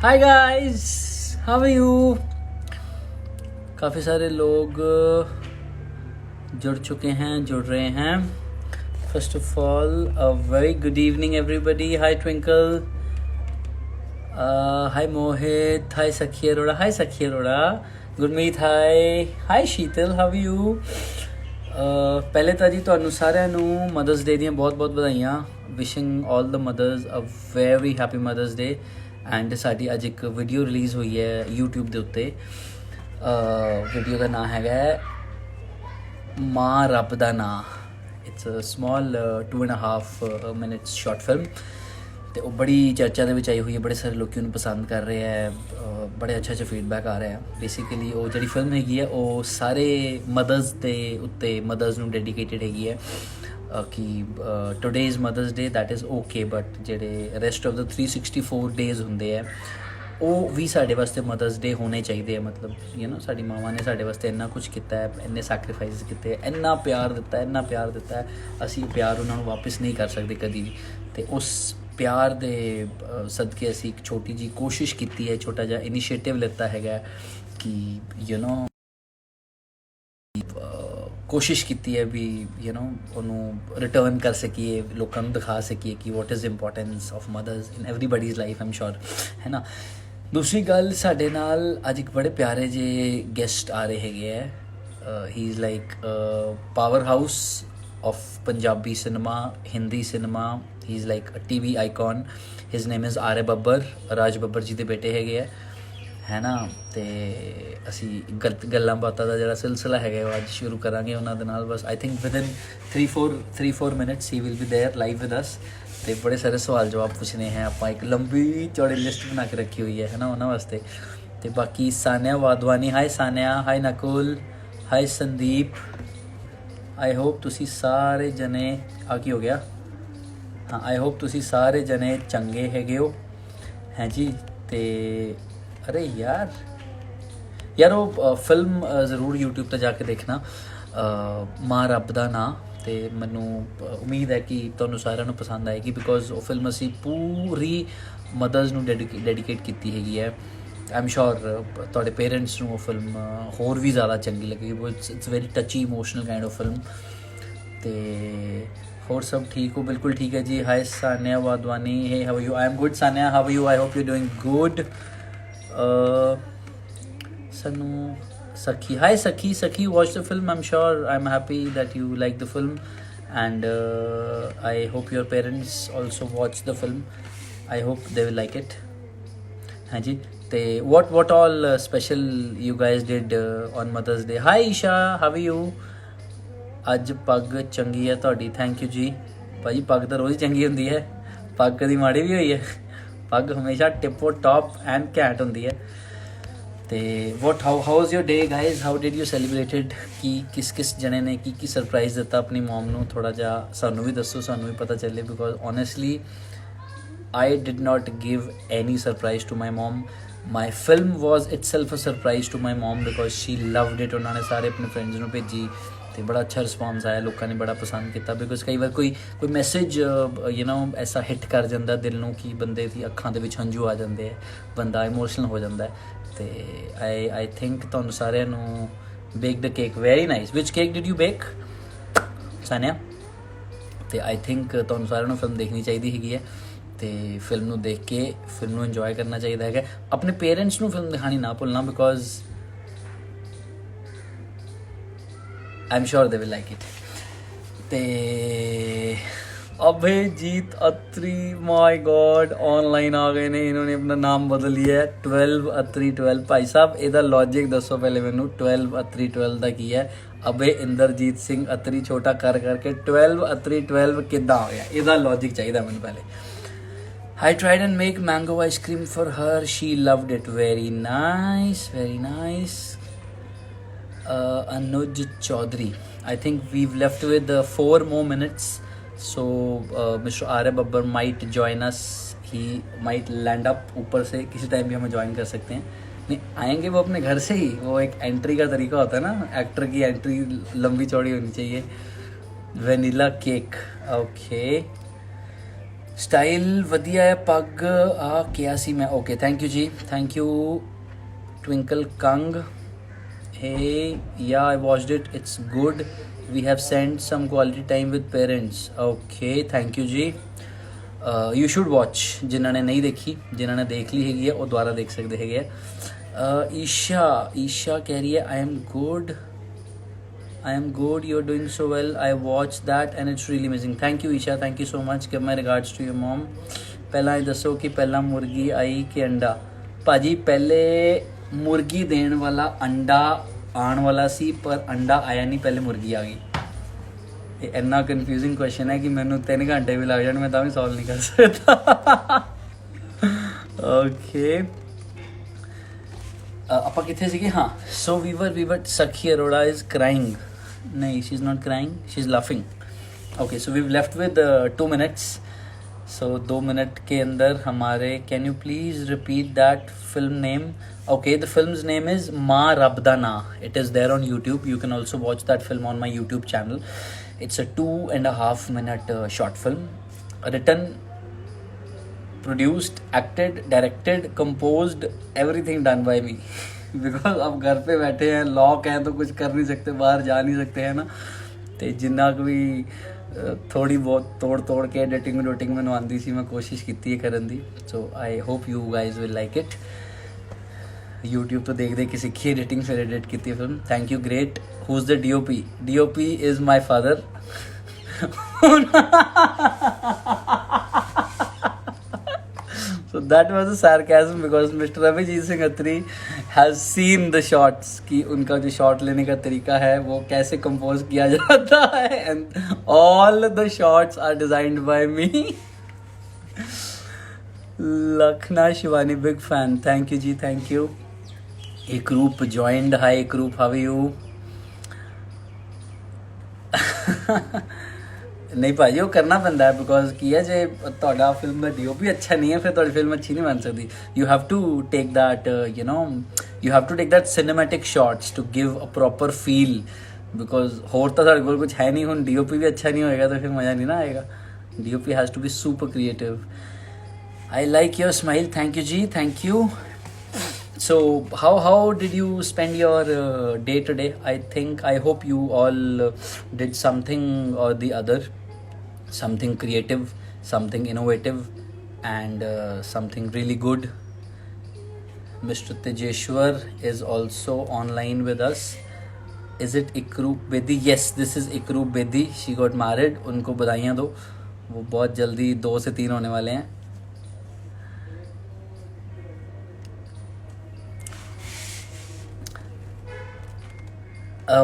Hi guys, how are you. काफ़ी सारे लोग जुड़ चुके हैं, जुड़ रहे हैं। First of all a very good evening everybody. Hi Twinkle, hi Mohit, hi Sakhi Arora, hi Sakhi Arora, Gurmeet, hi Sheetal, how you. ਪਹਿਲੇ ਤਾਂ ਜੀ ਤੁਹਾਨੂੰ ਸਾਰਿਆਂ ਨੂੰ ਮਦਰਸ ਡੇ ਦੀਆਂ ਬਹੁਤ-ਬਹੁਤ ਵਧਾਈਆਂ। Wishing all the mothers a very happy mothers day. And ਸਾਡੀ ਅੱਜ ਇੱਕ ਵੀਡੀਓ ਰਿਲੀਜ਼ ਹੋਈ ਹੈ YouTube ਦੇ ਉੱਤੇ। ਵੀਡੀਓ ਦਾ ਨਾਮ ਹੈਗਾ ਮਾਂ ਰੱਬ ਦਾ ਨਾਂ। It's a small 2.5 minutes short film ਅਤੇ ਉਹ ਬੜੀ ਚਰਚਾ ਦੇ ਵਿੱਚ ਆਈ ਹੋਈ ਹੈ। ਬੜੇ ਸਾਰੇ ਲੋਕ ਉਹਨੂੰ ਪਸੰਦ ਕਰ ਰਹੇ ਹੈ, ਬੜੇ ਅੱਛਾ ਫੀਡਬੈਕ ਆ ਰਿਹਾ ਹੈ। ਬੇਸਿਕਲੀ ਉਹ ਜਿਹੜੀ ਫਿਲਮ ਹੈਗੀ ਹੈ ਉਹ ਸਾਰੇ ਮਦਰਸ ਦੇ ਉੱਤੇ, ਮਦਰਸ ਨੂੰ ਡੈਡੀਕੇਟਡ ਹੈਗੀ ਹੈ ਕਿ today's mothers day that is okay, but ਜਿਹੜੇ ਰੈਸਟ ਆਫ ਦਾ 364 ਡੇਜ਼ ਹੁੰਦੇ ਹੈ ਉਹ ਵੀ ਸਾਡੇ ਵਾਸਤੇ ਮਦਰਸ ਡੇ ਹੋਣੇ ਚਾਹੀਦੇ ਆ। ਮਤਲਬ ਸਾਡੀ ਮਾਵਾਂ ਨੇ ਸਾਡੇ ਵਾਸਤੇ ਇੰਨਾ ਕੁਛ ਕੀਤਾ ਹੈ, ਇੰਨੇ ਸੈਕਰੀਫਾਈਸ ਕੀਤੇ, ਇੰਨਾ ਪਿਆਰ ਦਿੱਤਾ ਹੈ, ਅਸੀਂ ਪਿਆਰ ਉਹਨਾਂ ਨੂੰ ਵਾਪਸ ਨਹੀਂ ਕਰ ਸਕਦੇ ਕਦੀ ਵੀ। ਅਤੇ ਉਸ ਪਿਆਰ ਦੇ ਸਦਕੇ ਅਸੀਂ ਇੱਕ ਛੋਟੀ ਜਿਹੀ ਕੋਸ਼ਿਸ਼ ਕੀਤੀ ਹੈ, ਛੋਟਾ ਜਿਹਾ ਇਨੀਸ਼ੀਏਟਿਵ ਲਿੱਤਾ ਹੈਗਾ ਕਿ ਕੋਸ਼ਿਸ਼ ਕੀਤੀ ਹੈ ਵੀ ਉਹਨੂੰ ਰਿਟਰਨ ਕਰ ਸਕੀਏ, ਲੋਕਾਂ ਨੂੰ ਦਿਖਾ ਸਕੀਏ ਕਿ what is importance of mothers in everybody's life, I'm sure, ਹੈ ਨਾ। ਦੂਸਰੀ ਗੱਲ, ਸਾਡੇ ਨਾਲ ਅੱਜ ਇੱਕ ਬੜੇ ਪਿਆਰੇ ਜਿਹੇ ਗੈਸਟ ਆ ਰਹੇ ਹੈਗੇ ਹੈ। ਹੀ is like power house of Punjabi cinema, Hindi cinema. He is like a TV icon. His name is Arya Babbar, Raj Babbar ਜੀ ਦੇ ਬੇਟੇ ਹੈਗੇ ਹੈ ਨਾ। ਅਤੇ ਅਸੀਂ ਗੱਲਾਂ ਬਾਤਾਂ ਦਾ ਜਿਹੜਾ ਸਿਲਸਿਲਾ ਹੈਗਾ ਉਹ ਅੱਜ ਸ਼ੁਰੂ ਕਰਾਂਗੇ ਉਹਨਾਂ ਦੇ ਨਾਲ। ਬਸ ਆਈ ਥਿੰਕ ਵਿਦਿਨ 3-4 ਮਿੰਟਸ ਹੀ will be there live with us. ਅਤੇ ਬੜੇ ਸਾਰੇ ਸਵਾਲ ਜਵਾਬ ਪੁੱਛਣੇ ਹੈ ਆਪਾਂ, ਇੱਕ ਲੰਬੀ ਚੌੜੀ ਲਿਸਟ ਬਣਾ ਕੇ ਰੱਖੀ ਹੋਈ ਹੈ ਨਾ ਉਹਨਾਂ ਵਾਸਤੇ। ਅਤੇ ਬਾਕੀ Sania Wadhwani, hi Sania, hi Nakul, hi Sandeep. I hope ਤੁਸੀਂ ਸਾਰੇ ਜਣੇ ਕੀ ਹੋ ਗਿਆ, ਹਾਂ, ਆਈ ਹੋਪ ਤੁਸੀਂ ਸਾਰੇ ਜਣੇ ਚੰਗੇ ਹੈਗੇ ਹੋ, ਹੈ ਜੀ। ਅਤੇ ਅਰੇ ਯਾਰ ਉਹ ਫਿਲਮ ਜ਼ਰੂਰ YouTube 'ਤੇ ਜਾ ਕੇ ਦੇਖਣਾ, ਮਾਂ ਰੱਬ ਦਾ ਨਾਂ। ਅਤੇ ਮੈਨੂੰ ਉਮੀਦ ਹੈ ਕਿ ਤੁਹਾਨੂੰ ਸਾਰਿਆਂ ਨੂੰ ਪਸੰਦ ਆਏਗੀ, ਬਿਕੋਜ਼ ਉਹ ਫਿਲਮ ਅਸੀਂ ਪੂਰੀ ਮਦਰਸ ਨੂੰ ਡੈਡੀਕੇਟ ਕੀਤੀ ਹੈਗੀ ਹੈ। ਆਈ ਐਮ ਸ਼ੋਰ ਤੁਹਾਡੇ ਪੇਰੈਂਟਸ ਨੂੰ ਉਹ ਫਿਲਮ ਹੋਰ ਵੀ ਜ਼ਿਆਦਾ ਚੰਗੀ ਲੱਗੇਗੀ। It's very touchy emotional kind of film. ਅਤੇ ਹੋਰ ਸਭ ਠੀਕ ਹੋ? ਬਿਲਕੁਲ ਠੀਕ ਹੈ ਜੀ। Hi Sania Wadhwani, hey how you? I am good Sania, how you? I hope you doing good. ਸਾਨੂੰ Sakhi, hi Sakhi watch the film. I am sure, I am happy that you like the film and I hope your parents also watch the film. I hope they will like it, ਹਾਂਜੀ। ਅਤੇ what all special you guys did on Mother's Day? Hi Isha, how are you? ਅੱਜ ਪੱਗ ਚੰਗੀ ਹੈ ਤੁਹਾਡੀ, thank you ਜੀ। ਭਾਅ ਜੀ ਪੱਗ ਤਾਂ ਰੋਜ਼ ਚੰਗੀ ਹੁੰਦੀ ਹੈ, ਪੱਗ ਕਦੀ ਮਾੜੀ ਵੀ ਹੋਈ ਹੈ? ਪੱਗ ਹਮੇਸ਼ਾ ਟਿਪੋ ਟੌਪ ਐਂਡ ਘੈਂਟ ਹੁੰਦੀ ਹੈ। ਅਤੇ how was your day guys? How did you celebrated? ਕਿਸ ਜਣੇ ਨੇ ਕੀ ਸਰਪ੍ਰਾਈਜ਼ ਦਿੱਤਾ ਆਪਣੀ ਮੋਮ ਨੂੰ? ਥੋੜ੍ਹਾ ਜਿਹਾ ਸਾਨੂੰ ਵੀ ਦੱਸੋ, ਸਾਨੂੰ ਵੀ ਪਤਾ ਚੱਲੇ, because honestly I did not give any surprise to my mom. My film was itself a surprise to my mom because she loved it. ਉਹਨਾਂ ਨੇ ਸਾਰੇ ਆਪਣੇ ਫਰੈਂਡਸ ਨੂੰ ਭੇਜੀ ਅਤੇ ਬੜਾ ਅੱਛਾ ਰਿਸਪੌਂਸ ਆਇਆ, ਲੋਕਾਂ ਨੇ ਬੜਾ ਪਸੰਦ ਕੀਤਾ। ਬਿਕੋਜ਼ ਕਈ ਵਾਰ ਕੋਈ ਮੈਸੇਜ ਐਸਾ ਹਿੱਟ ਕਰ ਜਾਂਦਾ ਦਿਲ ਨੂੰ ਕਿ ਬੰਦੇ ਦੀ ਅੱਖਾਂ ਦੇ ਵਿੱਚ ਹੰਝੂ ਆ ਜਾਂਦੇ ਹੈ, ਬੰਦਾ ਇਮੋਸ਼ਨਲ ਹੋ ਜਾਂਦਾ ਹੈ। ਅਤੇ ਆਈ ਥਿੰਕ ਤੁਹਾਨੂੰ ਸਾਰਿਆਂ ਨੂੰ bake the cake very nice. Which cake did you bake Sania? ਅਤੇ ਆਈ ਥਿੰਕ ਤੁਹਾਨੂੰ ਸਾਰਿਆਂ ਨੂੰ ਫਿਲਮ ਦੇਖਣੀ ਚਾਹੀਦੀ ਹੈਗੀ ਹੈ, ਅਤੇ ਫਿਲਮ ਨੂੰ ਦੇਖ ਕੇ ਫਿਲਮ ਨੂੰ ਇੰਜੋਏ ਕਰਨਾ ਚਾਹੀਦਾ ਹੈਗਾ। ਆਪਣੇ ਪੇਰੈਂਟਸ ਨੂੰ ਫਿਲਮ ਦਿਖਾਉਣੀ ਨਾ ਭੁੱਲਣਾ, ਬਿਕੋਜ਼ ਆਈ ਐਮ ਸ਼ੋਰ ਦੇ ਵਿਲ ਲਾਈਕ ਇਟ। ਅਤੇ ਅਭਿਜੀਤ ਅਤਰੀ, ਮਾਈ ਗॉड, ऑनलाइन आ गए ने, इन्होंने अपना नाम बदल लिया है। 12 अतरी 12। भाई साहब ਇਹਦਾ लॉजिक ਦੱਸੋ ਪਹਿਲੇ ਮੈਨੂੰ। 12 ਅਤਰੀ 12 ਦਾ ਕੀ ਹੈ? ਅਭੇ ਇੰਦਰਜੀਤ ਸਿੰਘ ਅਤਰੀ ਛੋਟਾ ਕਰਕੇ 12 ਅਤਰੀ 12 ਕਿੱਦਾਂ ਹੋ ਗਿਆ? ਇਹਦਾ ਲੌਜਿਕ ਚਾਹੀਦਾ ਮੈਨੂੰ ਪਹਿਲੇ। I tried and make mango ice cream for her. She loved it. Very nice, very nice. Anuj Chaudhary. I think we've left with 4 more minutes. So Mr. Arya Babbar might join us. He might land up ऊपर से किसी time भी हमें join कर सकते हैं। नहीं आएंगे वो अपने घर से ही, वो एक एंट्री का तरीका होता है ना, एक्टर की एंट्री लंबी चौड़ी होनी चाहिए। Vanilla cake, okay. ਸਟਾਈਲ ਵਧੀਆ ਹੈ, ਪੱਗ ਆ ਕਿਹਾ ਸੀ ਮੈਂ। ਓਕੇ ਥੈਂਕ ਯੂ ਜੀ, thank you Twinkle Kang. Hey, yeah, I watched it. It's good. We have spent some quality time with parents. Okay, thank you ji. You should watch. जिन्हों ने नहीं देखी, जिन्हों ने देख ली हैगी है वो दोबारा देख सकते हैगे है। ईशा कह रही है I am good. You're doing so well. I watched that and it's really amazing. Thank you Isha, thank you so much. Give my regards to your mom. ਪਹਿਲਾਂ ਇਹ ਦੱਸੋ ਕਿ ਪਹਿਲਾਂ ਮੁਰਗੀ ਆਈ ਕਿ ਅੰਡਾ? ਭਾਜੀ ਪਹਿਲੇ ਮੁਰਗੀ ਦੇਣ ਵਾਲਾ ਅੰਡਾ ਆਉਣ ਵਾਲਾ ਸੀ, ਪਰ ਅੰਡਾ ਆਇਆ ਨਹੀਂ, ਪਹਿਲੇ ਮੁਰਗੀ ਆ ਗਈ। ਇਹ ਇੰਨਾ ਕਨਫਿਊਜ਼ਿੰਗ ਕੁਐਸਚਨ ਹੈ ਕਿ ਮੈਨੂੰ 3 ਘੰਟੇ ਵੀ ਲੱਗ ਜਾਣ, ਮੈਂ ਤਾਂ ਵੀ ਸੋਲਵ ਨਹੀਂ ਕਰ ਸਕਦਾ। ਓਕੇ ਆਪਾਂ ਕਿੱਥੇ ਸੀਗੇ? ਹਾਂ, ਸੋ ਵੀ ਵਰ ਸਖੀ ਅਰੋੜਾ ਇਜ਼ ਕਰਾਈਂਗ। नहीं, she's not crying, she's laughing. Okay, so we've left with 2 minutes. So 2 minute के अंदर हमारे, can you please repeat that film name? Okay, the film's name is माँ रब दा ना. It is there on YouTube. You can also watch that film on my YouTube channel. It's a 2.5 minute short film, written, produced, acted, directed, composed, everything done by me. Because अब घर पे बैठे हैं, lock हैं, तो कुछ कर नहीं सकते, बाहर जा नहीं सकते हैं ना, तो जिन्ना भी थोड़ी बहुत तोड़ के एडिटिंग मैनू आती सी, मैं कोशिश की है करन दी। So I hope you guys will like it. YouTube तो देख के सीखी एडिटिंग, फिर एडिट की film. Thank you, great. Who is the DOP is my father. So that was a sarcasm because Mr. Abhijit Singh Attri has seen the shots कि उनका जो shot लेने का तरीका है वो कैसे कंपोज किया जाता है, and all the shots are designed by me. Lakhna Shivani, big fan. Thank you ji, thank you. एक group joined. Hi group, how are you? नहीं भाजी, वो करना पैंदा है बिकॉज की है जे ਤੁਹਾਡਾ ਫਿਲਮ ਦਾ DOP ਅੱਛਾ ਨਹੀਂ ਹੈ, ਫਿਰ ਤੁਹਾਡੀ ਫਿਲਮ ਅੱਛੀ ਨਹੀਂ ਬਣ ਸਕਦੀ। You have to take that you have to take that cinematic shots to give a proper feel, because ਹੋਰ ਤਾਂ ਸਾਡੇ ਕੋਲ ਕੁਝ ਹੈ ਨਹੀਂ। ਹੁਣ DOP ਵੀ ਅੱਛਾ ਨਹੀਂ ਹੋਏਗਾ ਤਾਂ ਫਿਰ ਮਜ਼ਾ ਨਹੀਂ ਨਾ ਆਏਗਾ। DOP has to be super creative. I like your smile, thank you ji, thank you. So how did you spend your day today? I hope you all did something or the other, something creative, something innovative, and something really good. Mr. Tejeshwar is also online with us. Is it Ikroop Bedi? Yes, this is Ikroop Bedi. She got married. उनको बधाइयाँ दो, वो बहुत जल्दी 2 से 3 होने वाले हैं।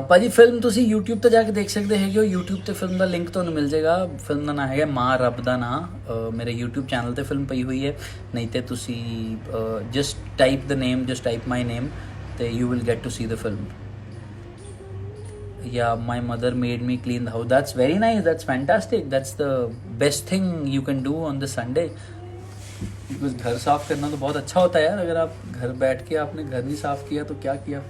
ਭਾਜੀ ਫਿਲਮ ਤੁਸੀਂ YouTube ਤੇ ਜਾ ਕੇ ਦੇਖ ਸਕਦੇ ਹੈਗੇ ਹੋ। YouTube ਤੇ ਫਿਲਮ ਦਾ ਲਿੰਕ ਤੁਹਾਨੂੰ ਮਿਲ ਜਾਏਗਾ। ਫਿਲਮ ਦਾ ਨਾਮ ਹੈਗਾ ਮਾਂ ਰੱਬ ਦਾ ਨਾਂ। ਮੇਰੇ YouTube ਚੈਨਲ ਤੇ ਫਿਲਮ ਪਈ ਹੋਈ ਹੈ, ਨਹੀਂ ਤੇ ਤੁਸੀਂ just type the name, just type my name ਤੇ you will get to see the film. Yeah, my mother made me clean the house. That's very nice. That's fantastic. That's the best thing you can do on the Sunday. Because घर साफ करना तो बहुत अच्छा होता है यार। अगर आप घर बैठ के आपने घर नहीं साफ किया तो क्या किया।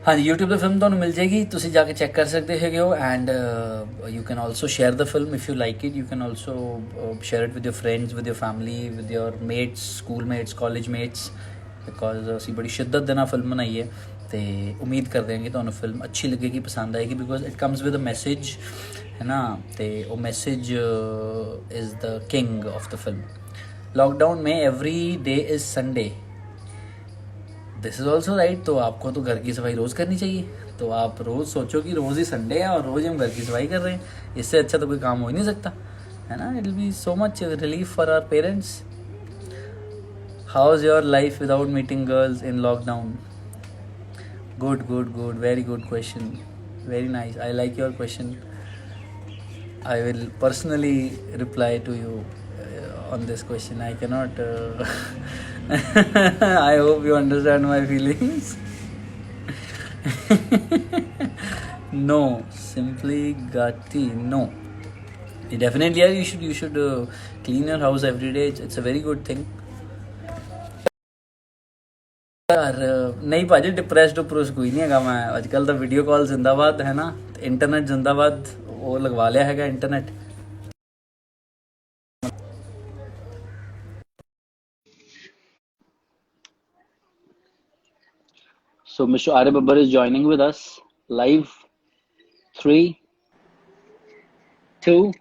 हाँ जी, यूट्यूब पर फिल्म ਤੁਹਾਨੂੰ ਮਿਲ ਜਾਏਗੀ, ਤੁਸੀਂ ਜਾ ਕੇ ਚੈੱਕ ਕਰ ਸਕਦੇ ਹੈਗੇ ਹੋ। And you can also share the film if you like it. You can also share it with your friends, with your family, with your mates, school mates, college mates, because ਅਸੀਂ ਬੜੀ ਸ਼ਿੱਦਤ ਦੇ ਨਾਲ film ਬਣਾਈ ਹੈ ਤੇ ਉਮੀਦ ਕਰਦੇ ਹਾਂ ਕਿ ਤੁਹਾਨੂੰ ਫਿਲਮ ਅੱਛੀ ਲੱਗੇਗੀ, ਪਸੰਦ ਆਏਗੀ, because it comes with a message, ਹੈ ਨਾ। ਤੇ ਉਹ message is the king of the film. Lockdown में every day is Sunday, this is also right. तो आपको तो घर की सफाई रोज़ करनी चाहिए। तो आप रोज़ सोचो कि रोज़ ही संडे है और रोज़ हम घर की सफाई कर रहे हैं, इससे अच्छा तो कोई काम हो ही नहीं सकता, है ना। It will be so much relief for our parents. How is your life without meeting girls in lockdown? Good good good, very good question, very nice, I like your question. I will personally reply to you on this question. I cannot I hope you understand my feelings. No, simply Gatti, no. Definitely yeah, you should clean your house every day. It's a very good thing. यार नहीं भाजी, depressed कोई नहीं है। मैं आजकल तो video call जिंदाबाद, है ना, इंटरनेट जिंदाबाद, वो लगवा लिया हैगा internet. So Mr. Arya Babbar is joining with us live. 3, 2,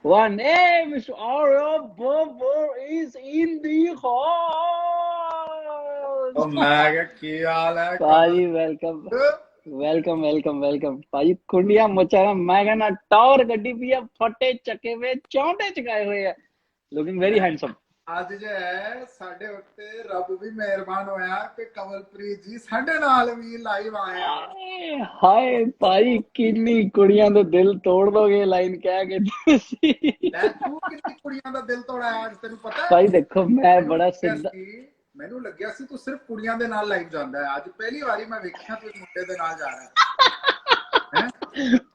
1. Hey, Mr. Arya Babbar is in the house. मैं क्या की हाल है Paji, welcome. Welcome. Paji, कुंडिया मचाना मैं कहना टॉर गड्डी भी है, फटे चके हुए, चौंटे चकाए हुए है. Looking very handsome. ਅੱਜ ਜੇ ਹੈ ਸਾਡੇ ਉੱਤੇ ਰੱਬ ਵੀ ਮਿਹਰਬਾਨ ਹੋਇਆ ਕਿ ਕਮਲਪ੍ਰੀਤ ਜੀ ਸਾਡੇ ਨਾਲ ਵੀ ਲਾਈਵ ਆਇਆ। ਹਾਏ ਭਾਈ ਕਿੰਨੀ ਕੁੜੀਆਂ ਦੇ ਦਿਲ ਤੋੜ ਦੋਗੇ ਲਾਈਨ ਕਹਿ ਕੇ ਤੁਸੀਂ। ਲੈ ਤੂੰ ਕਿੰਨੀ ਕੁੜੀਆਂ ਦਾ ਦਿਲ ਤੋੜਾਇਆ ਅੱਜ ਤੈਨੂੰ ਪਤਾ ਹੈ? ਭਾਈ ਦੇਖੋ ਮੈਂ ਬੜਾ ਸਿੱਧਾ, ਮੈਨੂੰ ਲੱਗਿਆ ਸੀ ਤੂੰ ਸਿਰਫ ਕੁੜੀਆਂ ਦੇ ਨਾਲ ਲਾਈਵ ਜਾਂਦਾ ਹੈ, ਅੱਜ ਪਹਿਲੀ ਵਾਰੀ ਮੈਂ ਵੇਖਿਆ ਤੂੰ ਮੁੰਡੇ ਦੇ ਨਾਲ ਜਾ ਰਿਹਾ ਹੈ।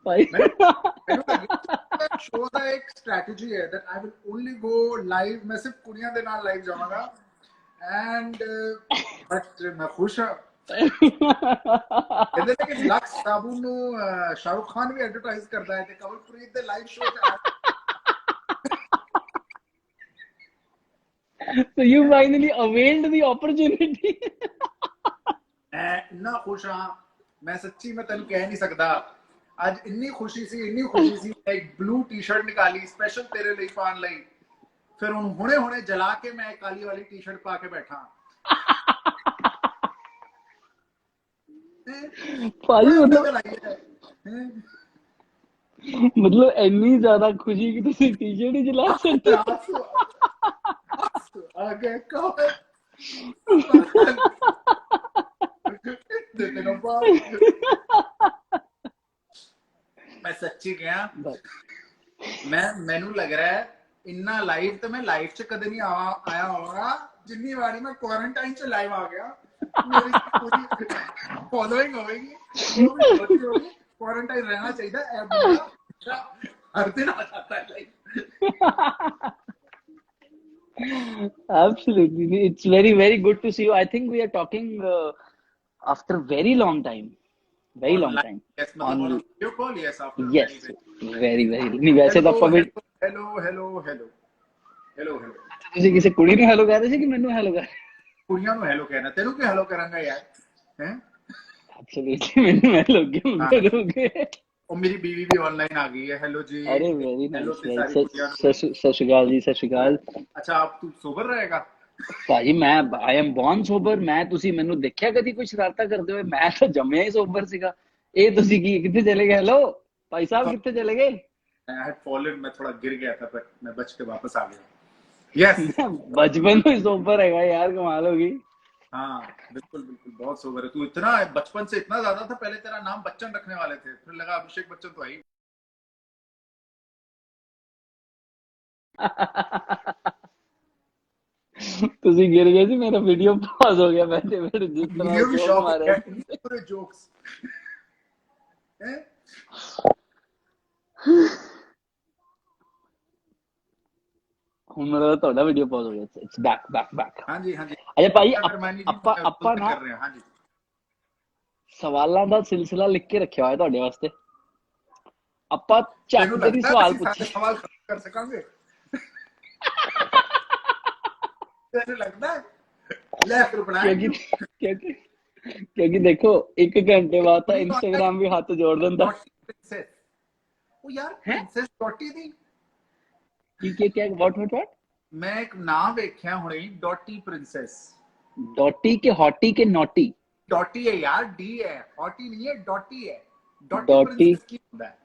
ਭਾਈ ਮੈਨੂੰ ਲੱਗਿਆ ਸ਼ੋ ਦਾ ਇੱਕ ਸਟ੍ਰੈਟਜੀ ਹੈ that I will only go live, ਮੈਂ ਸਿਰਫ ਕੁੜੀਆਂ ਦੇ ਨਾਲ ਲਾਈਵ ਜਾਵਾਂਗਾ ਐਂਡ ਬਟ ਮੈਂ ਖੁਸ਼ ਹਾਂ। ਕਹਿੰਦੇ ਨੇ ਕਿ ਲਕਸ ਸਾਬੂ ਨੂੰ ਸ਼ਾਹਰੁਖ ਖਾਨ ਵੀ ਐਡਵਰਟਾਈਜ਼ ਕਰਦਾ ਹੈ ਤੇ ਕਮਲਪ੍ਰੀਤ ਦੇ ਲਾਈਵ ਸ਼ੋ ਚ so you finally availed the opportunity. ਮੈਂ ਇੰਨਾ ਖੁਸ਼ ਹਾਂ, ਮੈਂ ਸੱਚੀ ਮੈਂ ਤੈਨੂੰ ਕਹਿ ਨਹੀਂ ਸਕਦਾ। ਅੱਜ ਇੰਨੀ ਖੁਸ਼ੀ ਸੀ ਮੈਂ ਇੱਕ ਬਲੂ ਟੀ-ਸ਼ਰਟ ਨਿਕਾਲੀ ਸਪੈਸ਼ਲ ਤੇਰੇ ਲਈ ਪਾਉਣ ਲਈ, ਫਿਰ ਹੁਣ ਹੁਣੇ ਜਲਾ ਕੇ ਮੈਂ ਕਾਲੀ ਵਾਲੀ ਟੀ-ਸ਼ਰਟ ਪਾ ਕੇ ਬੈਠਾ। ਭਾਜੀ ਮਤਲਬ ਇੰਨੀ ਜ਼ਿਆਦਾ ਖੁਸ਼ੀ ਕਿ ਤੁਸੀਂ ਟੀ-ਸ਼ਰਟ ਹੀ ਜਲਾ ਸਕਦੇ ਹੋ। आगे कौन मैं सच्ची कहा मैनू लग रहा है इन्ना लाइव तो मैं लाइव च कदे नहीं आया होगा जिन्नी बारी मैं क्वारंटाइन च लाइव आ गया। मेरी पूरी फॉलोइंग होगी, क्वारंटाइन रहना चाहिए, हर दिन आ जाता है live. Absolutely, it's very good to see you. I think we are talking after very long time. Yes, on video call, yes, after yes, very नहीं वैसे तो ਆਪਾਂ ਵੀ हेलो ਤੁਸੀਂ ਕਿਸੇ ਕੁੜੀ ਨੂੰ ਹੈਲੋ ਕਹਿ ਰਹੇ ਸੀ ਕਿ ਮੈਨੂੰ ਹੈਲੋ ਕਰ? ਕੁੜੀਆਂ ਨੂੰ ਹੈਲੋ ਕਹਿਣਾ, ਤੈਨੂੰ ਕੀ ਹੈਲੋ ਕਰਾਂਗਾ ਯਾਰ ਹੈ? Absolutely, ਮੈਨੂੰ ਹੈਲੋ ਕਿਉਂ ਕਰੋਗੇ? ਉਹ ਮੇਰੀ ਬੀਵੀ ਵੀ ਆਨਲਾइन आ गई है। हेलो जी। अरे वेरी नाइस। सत श्री अकाल जी। सत श्री अकाल। अच्छा आप तू सोबर रहेगा? ਭਾਜੀ ਮੈਂ ਆਈ ਐਮ ਬੌਰਨ ਸੋਬਰ। ਮੈਂ ਤੁਸੀਂ ਮੈਨੂੰ ਦੇਖਿਆ ਕਦੀ ਕੋਈ ਸ਼ਰਾਰਤਾਂ ਕਰਦੇ ਹੋਏ? ਮੈਂ ਤਾਂ ਜੰਮਿਆ ਹੀ ਸੋਬਰ ਸੀਗਾ। ਇਹ ਤੁਸੀਂ ਕੀ ਕਿੱਥੇ ਚਲੇ ਗਏ? ਹੈਲੋ ਭਾਈ ਸਾਹਿਬ ਕਿੱਥੇ ਚਲੇ गए? I had fallen, मैं थोड़ा गिर गया था पर मैं बच के वापस आ गया। यस बचपन में सोबर है यार, कमाल होगी। हाँ बिल्कुल बहुत सोबर है तू। इतना बचपन से इतना ज्यादा था, पहले तेरा नाम बच्चन रखने वाले थे, फिर लगा अभिषेक बच्चन तो आई। ਤੁਸੀਂ गिर गए जी, मेरा वीडियो पॉज हो गया बैठे बैठे जिस तरह वीडियो भी शॉक मारे पूरे जोक्स हैं। ਹੁਣ ਮੇਰਾ ਤੁਹਾਡਾ ਵੀਡੀਓ ਪੌਜ਼ ਹੋ ਗਿਆ। ਇਟਸ ਬੈਕ ਹਾਂਜੀ ਅੱਛਾ ਭਾਈ ਆਪਾਂ ਨਾ ਕਰ ਰਹੇ ਹਾਂ। ਹਾਂਜੀ ਸਵਾਲਾਂ ਦਾ ਸਿਲਸਿਲਾ ਲਿਖ ਕੇ ਰੱਖਿਆ ਹੋਇਆ ਤੁਹਾਡੇ ਵਾਸਤੇ। ਆਪਾਂ ਝੱਟ ਦੇ ਸਵਾਲ ਪੁੱਛੇ। ਸਵਾਲ ਕਰ ਸਕਾਂਗੇ ਤੈਨੂੰ ਲੱਗਦਾ ਹੈ? ਲੈ ਫਿਰ ਬਣਾ ਕਿਉਂਕਿ ਦੇਖੋ 1 ਘੰਟੇ ਬਾਅਦ ਤਾਂ ਇੰਸਟਾਗ੍ਰਾਮ ਵੀ ਹੱਥ ਜੋੜ ਦਿੰਦਾ। ਉਹ ਯਾਰ ਪ੍ਰਿੰਸੈਸ ਡੋਟੀ ਦੀ ਕੀ ਵਾਟ ਮੈਂ ਇੱਕ ਨਾਮ ਵੇਖਿਆ ਹੁਣੇ, ਡੋਟੀ ਪ੍ਰਿੰਸੈਸ। ਡੋਟੀ ਕੇ ਹੌਟੀ ਕੇ ਨੋਟੀ? ਡੋਟੀ ਹੈ ਯਾਰ, ਡੀ ਹੈ, ਹੌਟੀ ਨਹੀਂ ਹੈ, ਡੋਟੀ ਹੈ। ਡੋਟੀ ਪ੍ਰਿੰਸੈਸ ਕੀ ਹੁੰਦਾ ਹੈ?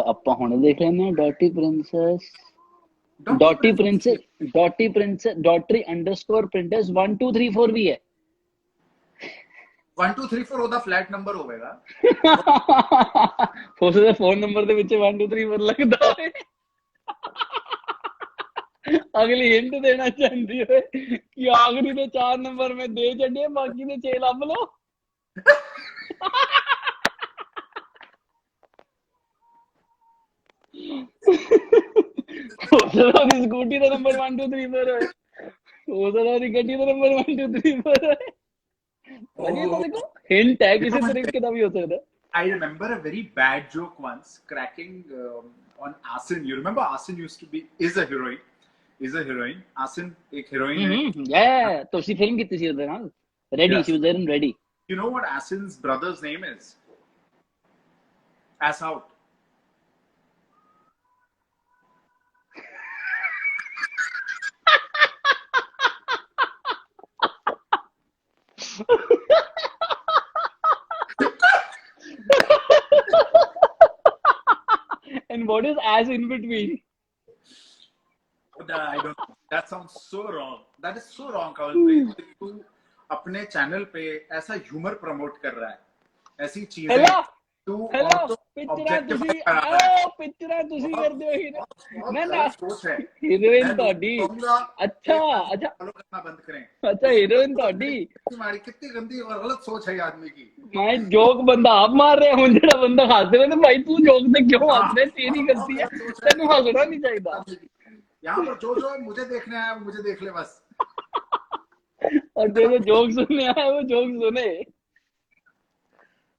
ਆਪਾਂ ਹੁਣ ਦੇਖ ਲੈਂਦੇ ਹਾਂ। ਡੋਟੀ ਪ੍ਰਿੰਸੈਸ ਡੋਟਰੀ ਅੰਡਰਸਕੋਰ ਪ੍ਰਿੰਟਸ 1 2 3 4 ਵੀ ਹੈ। 1 2 3 4 ਉਹਦਾ ਫਲੈਟ ਨੰਬਰ ਹੋਵੇਗਾ। ਹੋ ਸਕਦਾ ਫੋਨ ਨੰਬਰ ਦੇ ਵਿੱਚ 1 2 3 4 ਲੱਗਦਾ ਹੋਵੇ। ਅਗਲੀ ਹਿੰਟ ਦੇਣਾ ਚਾਹੁੰਦੀ ਹੋਏ ਕਿ ਆਖਰੀ ਦੇ 4 ਨੰਬਰ ਮੈਂ ਦੇ ਛੱਡੇ, ਬਾਕੀ ਦੇ 6 ਲੱਭ ਲਓ। ਹੋ ਸਕਦਾ ਉਹਦੀ ਸਕੂਟੀ ਦਾ ਨੰਬਰ 1 2 3 4 ਹੋਏ, ਹੋ ਸਕਦਾ ਉਹਦੀ ਗੱਡੀ ਦਾ ਨੰਬਰ 1 2 3 4 ਹੋਏ। ਭਾਜੀ ਤਾਂ ਦੇਖੋ ਹਿੰਟ ਹੈ, ਕਿਸੇ ਤਰੀਕੇ ਦਾ ਵੀ ਹੋ ਸਕਦਾ। I remember a very bad joke once cracking on Asin. You remember Asin is a heroine. Asin एक heroine है. yeah, तो उसी फिल्म की थी उधर ना, Ready, Yes. she was there in Ready. You know what Asin's brother's name is? Ass out. And what is as in between? I don't know. That sounds so wrong. That is so wrong, Kawalpreet. तू अपने channel पे ऐसा humour promote कर रहा है, ऐसी चीजें hello तू हेलो पिक्चर तुसी आओ पिक्चर तुसी कर दियो हीरो ना ना सोच है. हीरोइन ਤੁਹਾਡੀ अच्छा अच्छा फॉलो करना बंद करें. अच्छा हीरोइन ਤੁਹਾਡੀ तुम्हारी कितनी गंदी और गलत सोच है ये आदमी की. मैं जोक बंदा आप मार रहे हूं जेड़ा बंदा हंस रहे ने भाई तू जोक से क्यों हंस रहे तेरी गलती है तेनू हंसना नहीं चाहिए. यहाँ पर जो मुझे देखने आया वो मुझे देख ले बस. और जो जोक सुनने आया वो जोक सुने.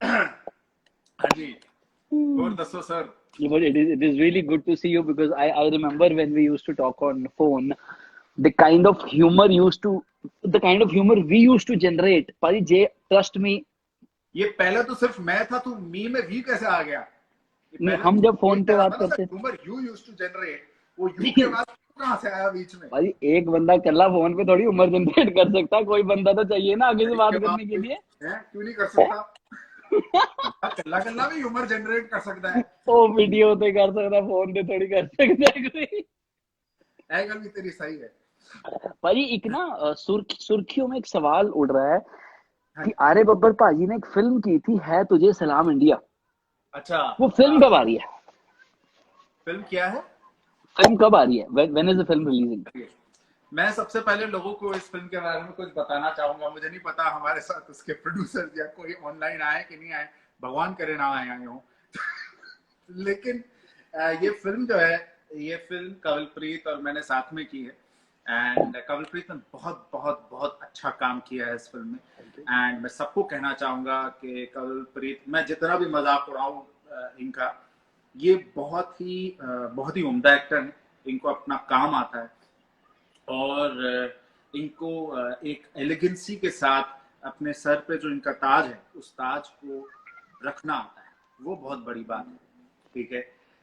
हाँ जी. और दसो sir. But it is really good to see you because I remember when we used to talk on phone, the kind of humor we used to generate. Pari J, trust me. ये पहले तो सिर्फ मैं था, तू मी में भी कैसे आ गया? हम जब फोन पे बात करते humour you used to generate, वो यू के बाद कहाँ से आया बीच में? भाई एक बंदा कल्ला फोन पे थोड़ी उम्र जनरेट कर सकता, कोई बंदा तो चाहिए ना आगे से बात करने के लिए. क्यों नहीं कर सकता? कल्ला कल्ला भी ह्यूमर जनरेट कर सकता है. वो वीडियो पे कर सकता, फोन पे थोड़ी कर सकता है कोई. ऐ गल भी तेरी सही है. भाई एक ना सुर्खियों में एक सवाल उड़ रहा है कि आर्य बब्बर भाजी ने एक फिल्म की थी है तुझे सलाम इंडिया. अच्छा, वो फिल्म कब आ रही है? फिल्म क्या है? फिल्म कब आ रही है? When is the film releasing? मैं सबसे पहले लोगों को इस फिल्म के बारे में कुछ बताना चाहूंगा. मुझे नहीं पता हमारे साथ उसके प्रोड्यूसर या कोई ऑनलाइन आए कि नहीं आए, भगवान करे ना आए हो. लेकिन ये फिल्म जो है, ये फिल्म कवलप्रीत और मैंने साथ में की है. एंड कवलप्रीत ने बहुत बहुत बहुत अच्छा काम किया है इस फिल्म में. एंड मैं सबको कहना चाहूंगा कि कवलप्रीत, मैं जितना भी मजाक उड़ाऊं इनका, ये बहुत ही उम्दा एक्टर है. इनको अपना काम आता है और इनको एक एलिगेंसी के साथ अपने सर पे जो इनका ताज है, उस ताज को रखना आता है. वो बहुत बड़ी बात है. ठीक है.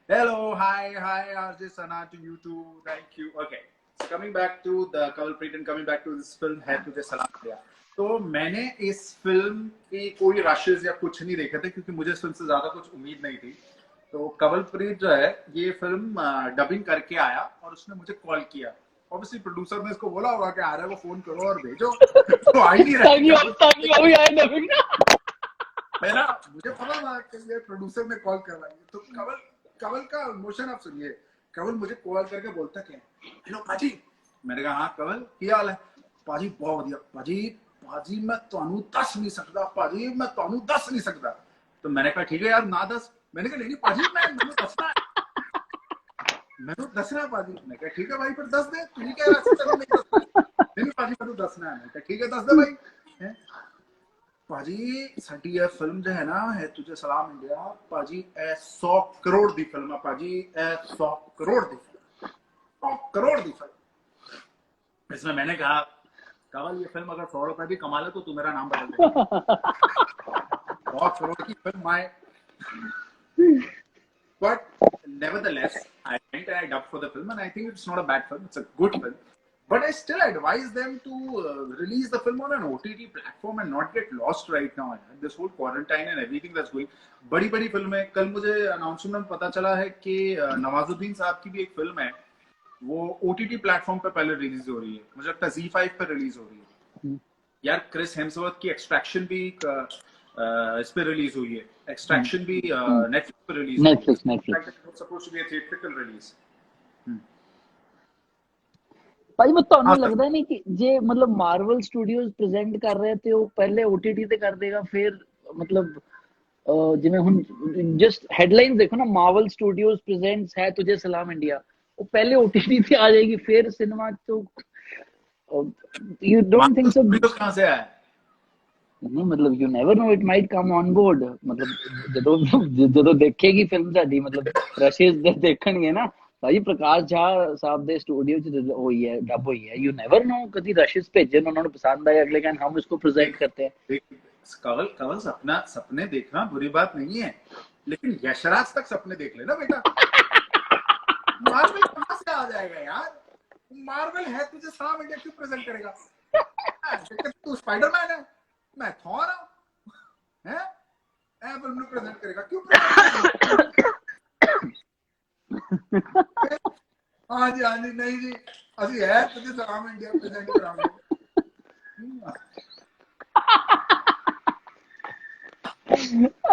Hello, hi RJ Sana to you too, thank you. Okay, coming back to the Kawalpreet and coming back to this film Hai Tujhe सलाम इंडिया. तो मैंने इस फिल्म के कोई रशेस या कुछ नहीं देखे थे क्योंकि मुझे इस फिल्म से ज्यादा कुछ उम्मीद नहीं थी. तो कवलप्रीत जो है ये फिल्म डबिंग करके आया और उसने मुझे कॉल किया. ऑब्वियसली प्रोड्यूसर ने इसको बोला होगा कि आ रहा है वो फोन करो और भेजो. तो आ ही नहीं रहा है ना. मुझे पता था कि ये प्रोड्यूसर ने कॉल करवाई. तो कवल का इमोशन आप सुनिए. कवल मुझे कॉल करके बोलता क्या, हेलो पाजी. मैंने कहा हाँ कवल की हाल है? पाजी बहुत बढ़िया पाजी मैं ਤੁਹਾਨੂੰ ਦੱਸ नहीं सकता पाजी, मैं ਤੁਹਾਨੂੰ ਦੱਸ नहीं सकता. तो मैंने कहा ठीक है यार ना दस. मैंने कहा नहीं पाजी मैंने दसना है पाजी. मैं कहा ठीक है भाई फिर दस दे. तू नहीं कह रहा चलो नहीं दसना. नहीं पाजी मैं दसना है. मैं कहा ठीक है दस दे भाई. पाजी साडी ये फिल्म जो है ना है तुझे सलाम इंडिया, पाजी 100 करोड़ दी फिल्म है. पाजी 100 करोड़ दी फिल्म, 100 करोड़ दी फिल्म. इसमें मैंने कहा कवल ये फिल्म अगर 100 रुपए भी कमा ले तो तू मेरा नाम बदल दे. 100 करोड़ की फिल्म आए. But nevertheless, I went and I dubbed for the film, and I think it's not a bad film. It's a good film. But I still advise them to release the film on an OTT platform and not get lost right now. This whole quarantine and everything that's going. बड़ी फिल्में. कल मुझे announcement में पता चला है कि नवाजुद्दीन साहब की भी एक फिल्म है, वो OTT प्लेटफॉर्म पे पहले रिलीज हो रही है. मुझे लगता है Z5 पे रिलीज हो रही है. यार क्रिस हेम्सवर्थ की एक्सट्रैक्शन भी इस पे रिलीज हुई है. एक्सट्रैक्शन भी नेटफ्लिक्स पे रिलीज हुई है. Netflix supposed to be a theatrical release. ਭਾਈ ਮੈਂ ਤੁਹਾਨੂੰ ਲੱਗਦਾ ਨਹੀਂ ਕਿ ਜੇ ਮਤਲਬ ਮਾਰਵਲ ਸਟੂਡੀਓਜ਼ ਪ੍ਰੈਜ਼ੈਂਟ ਕਰ ਰਹੇ ਤੇ ਉਹ ਪਹਿਲੇ OTT ਤੇ ਕਰ ਦੇਗਾ, ਫਿਰ ਮਤਲਬ ਜਿਵੇਂ ਹੁਣ ਜਸਟ ਹੈਡਲਾਈਨਸ ਦੇਖੋ ਨਾ, ਮਾਰਵਲ ਸਟੂਡੀਓਜ਼ ਪ੍ਰੈਜ਼ੈਂਟਸ ਹੈ ਤੁਝੇ ਸਲਾਮ ਇੰਡੀਆ, ਉਹ ਪਹਿਲੇ OTT ਤੇ ਆ ਜਾਏਗੀ ਫਿਰ सिनेमा तो you don't think so? कहां से आया? ਨਹੀਂ ਮਤਲਬ you never know it might come on board, ਮਤਲਬ ਜਦੋਂ ਦੇਖੇਗੀ ਫਿਲਮ ਸਾਡੀ, ਮਤਲਬ ਰਸ਼ੀਜ਼ ਦੇ ਦੇਖਣਗੇ ਨਾ ਭਾਈ, ਪ੍ਰਕਾਸ਼ ਝਾ ਸਾਹਿਬ ਦੇ ਸਟੂਡੀਓ ਚ ਹੋਈ ਹੈ, ਡਬ ਹੋਈ ਹੈ, ਯੂ ਨੈਵਰ ਨੋ ਕਦੀ ਰਸ਼ੀਜ਼ ਭੇਜਣ, ਉਹਨਾਂ ਨੂੰ ਪਸੰਦ ਆਏ, अगले कहन हम इसको प्रेजेंट करते हैं। देख, कवल कवल सपना सपने देखना बुरी बात नहीं है, लेकिन यशराज तक सपने देख लेना बेटा। मार्वल कहां से आ जाएगा यार, मार्वल है तुझे साम इंडिया क्यों प्रेजेंट करेगा? तू स्पाइडरमैन है, मैं थॉर हूं, हैं? फिल्म में प्रेजेंट करेगा क्यों present करेगा? हाँ जी नहीं जी, असि है तुझे साम इंडिया प्रेजेंट करांगे।